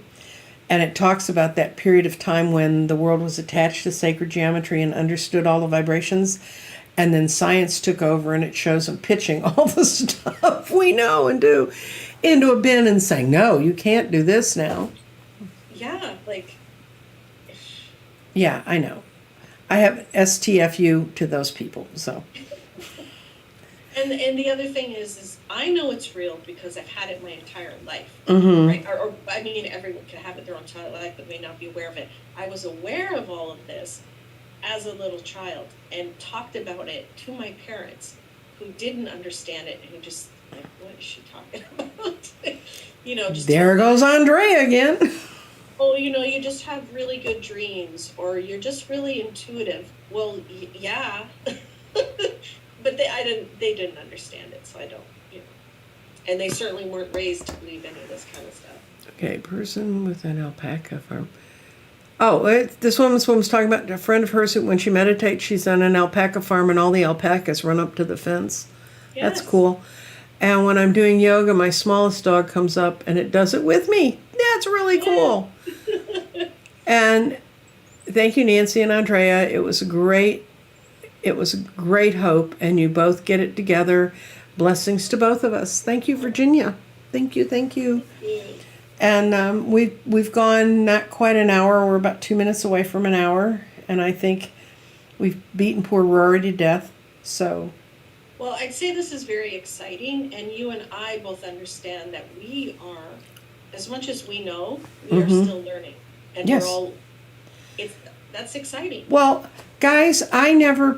and it talks about that period of time when the world was attached to sacred geometry and understood all the vibrations, and then science took over, and it shows them pitching all the stuff we know and do into a bin and saying, "No, you can't do this now." Yeah, like. Yeah, I know. I have STFU to those people, so. And the other thing is I know it's real because I've had it my entire life, Mm-hmm. right? Or I mean, everyone can have it their entire life, but may not be aware of it. I was aware of all of this as a little child and talked about it to my parents, who didn't understand it, who just like, what is she talking about? Just There goes Andrea again. oh, you just have really good dreams, or you're just really intuitive. Well, yeah. But they didn't understand it, so I don't. And they certainly weren't raised to believe any of this kind of stuff. Okay, person with an alpaca farm. Oh, this woman's talking about a friend of hers who, when she meditates, she's on an alpaca farm and all the alpacas run up to the fence. Yes. That's cool. And when I'm doing yoga, my smallest dog comes up and it does it with me. That's really cool. And thank you, Nancy and Andrea. It was a great hope, and you both get it together. Blessings to both of us. Thank you, Virginia. Thank you. Yeah. And we've gone not quite an hour. We're about 2 minutes away from an hour, and I think we've beaten poor Rory to death. So. Well, I'd say this is very exciting, and you and I both understand that we are, as much as we know, we are still learning, and Yes. we're all. That's exciting. Well, guys, I never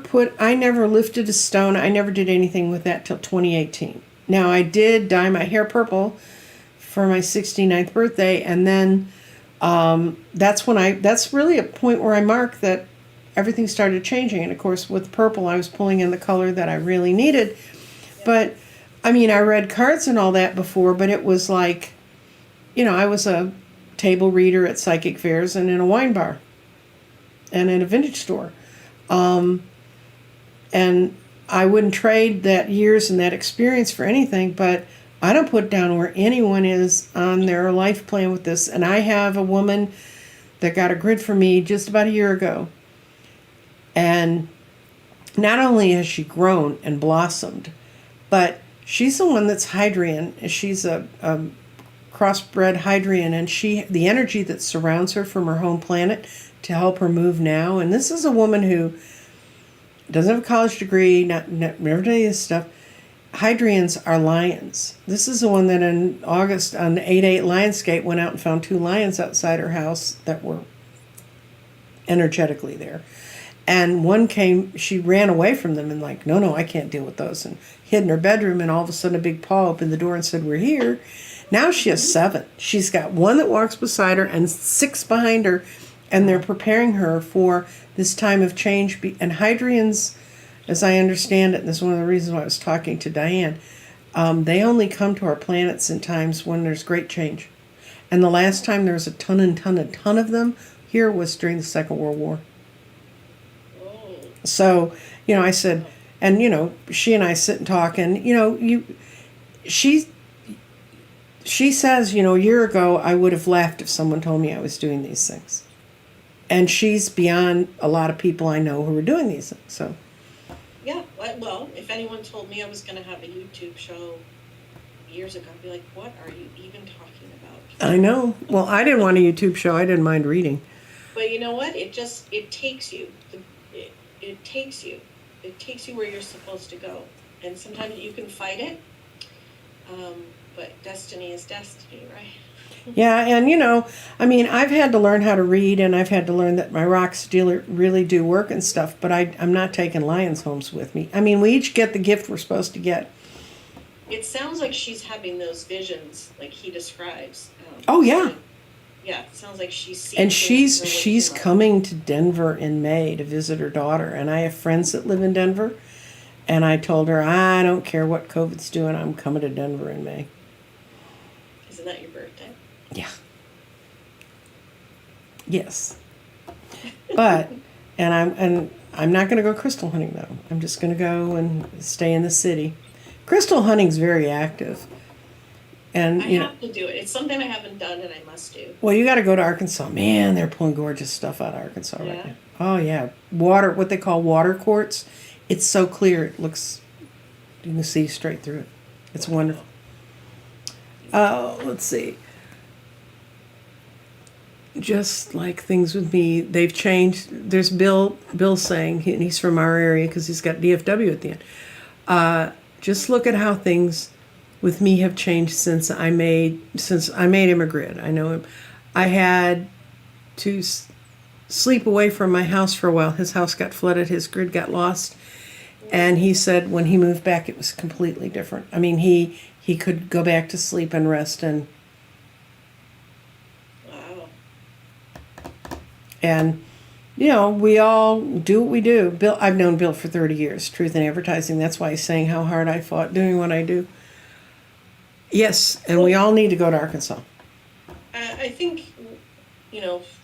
lifted a stone. I never did anything with that till 2018. Now, I did dye my hair purple for my 69th birthday, and then that's really a point where I mark that everything started changing. And of course, with purple, I was pulling in the color that I really needed. Yeah. But I mean, I read cards and all that before, but it was like, I was a table reader at psychic fairs and in a wine bar and in a vintage store. And I wouldn't trade that years and that experience for anything, but I don't put down where anyone is on their life plan with this. And I have a woman that got a grid for me just about a year ago. And not only has she grown and blossomed, but she's the one that's Hydrian. She's a crossbred hydraean, and the energy that surrounds her from her home planet to help her move now. And this is a woman who doesn't have a college degree, never did any of this stuff. Hydraeans are lions. This is the one that in August on the 8/8 Lionsgate went out and found 2 lions outside her house that were energetically there. And one came, she ran away from them and like, no, I can't deal with those, and hid in her bedroom, and all of a sudden a big paw opened the door and said, we're here. Now she has 7. She's got 1 that walks beside her and 6 behind her, and they're preparing her for this time of change. And Hydraeans, as I understand it, and this is one of the reasons why I was talking to Diane, they only come to our planets in times when there's great change. And the last time there was a ton of them here was during the Second World War. So, I said, and, she and I sit and talk, and, she says, a year ago, I would have laughed if someone told me I was doing these things. And she's beyond a lot of people I know who are doing these things, so. Yeah, well, if anyone told me I was going to have a YouTube show years ago, I'd be like, what are you even talking about? I know. Well, I didn't want a YouTube show. I didn't mind reading. But you know what? It takes you. It takes you. It takes you where you're supposed to go. And sometimes you can fight it, but destiny is destiny, right? Yeah, and I've had to learn how to read, and I've had to learn that my rocks really do work and stuff, but I'm not taking lions homes with me. We each get the gift we're supposed to get. It sounds like she's having those visions like he describes. Oh, yeah. Yeah, it sounds like she's seeing. And she's coming to Denver in May to visit her daughter, and I have friends that live in Denver, and I told her, I don't care what COVID's doing, I'm coming to Denver in May. Isn't that your birthday? Yeah. Yes. But, and I'm not going to go crystal hunting, though. I'm just going to go and stay in the city. Crystal hunting's very active. And I have to do it. It's something I haven't done, and I must do. Well, you got to go to Arkansas. Man, they're pulling gorgeous stuff out of Arkansas right now. Oh, yeah. Water, what they call water quartz. It's so clear. It looks, you can see straight through it. It's wonderful. Let's see. Just like things with me, they've changed. There's Bill saying, and he's from our area because he's got DFW at the end. Just look at how things with me have changed since I made him a grid. I know him. I had to sleep away from my house for a while. His house got flooded. His grid got lost. And he said when he moved back, it was completely different. He could go back to sleep and rest. And wow. And, we all do what we do. Bill, I've known Bill for 30 years, truth in advertising. That's why he's saying how hard I fought doing what I do. Yes, and we all need to go to Arkansas. I think,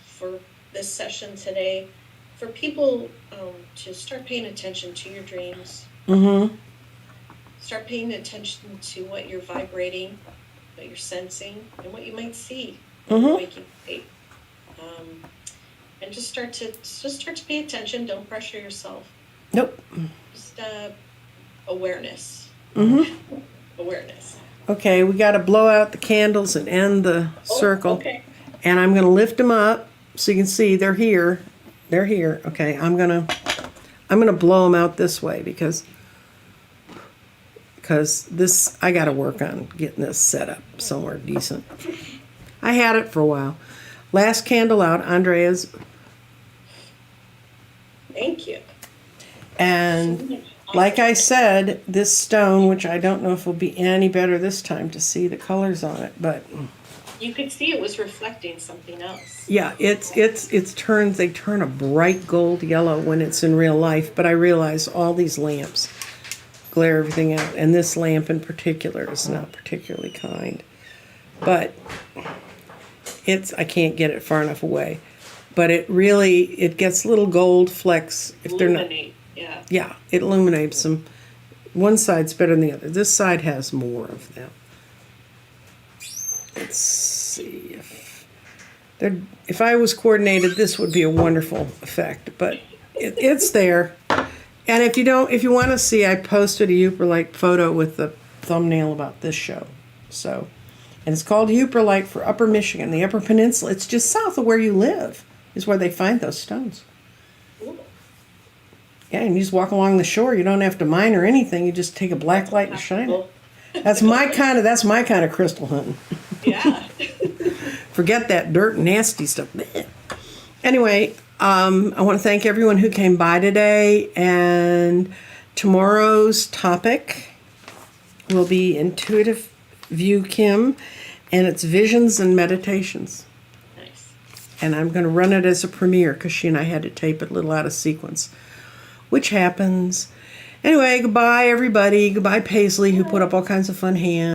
for this session today, for people to start paying attention to your dreams. Mm-hmm. Start paying attention to what you're vibrating, what you're sensing, and what you might see in your waking state. And just start to pay attention. Don't pressure yourself. Nope. Just awareness. Mm-hmm. Awareness. Okay, we got to blow out the candles and end the circle. Okay. And I'm going to lift them up so you can see they're here. They're here. Okay, I'm gonna blow them out this way because this, I got to work on getting this set up somewhere decent. I had it for a while. Last candle out, Andrea's. Thank you. And like I said, this stone, which I don't know if will be any better this time to see the colors on it, but you could see it was reflecting something else. yeah, they turn a bright gold yellow when it's in real life, but I realize all these lamps glare everything out, and this lamp in particular is not particularly kind. But I can't get it far enough away. But it gets little gold flecks if they're not. Yeah. Yeah, it illuminates them. One side's better than the other. This side has more of them. Let's see if I was coordinated, this would be a wonderful effect. But it's there. And if you want to see, I posted a Yooperlite photo with the thumbnail about this show. So And it's called Yooperlite for Upper Michigan, the Upper Peninsula. It's just south of where you live is where they find those stones. Ooh. Yeah, and you just walk along the shore. You don't have to mine or anything. You just take a black light and shine it. That's my kind of crystal hunting. Yeah. Forget that dirt and nasty stuff. Anyway, I want to thank everyone who came by today. And tomorrow's topic will be Intuitive View Kim, and it's visions and meditations. Nice. And I'm going to run it as a premiere because she and I had to tape it a little out of sequence, which happens. Anyway, goodbye, everybody. Goodbye, Paisley, who put up all kinds of fun hands.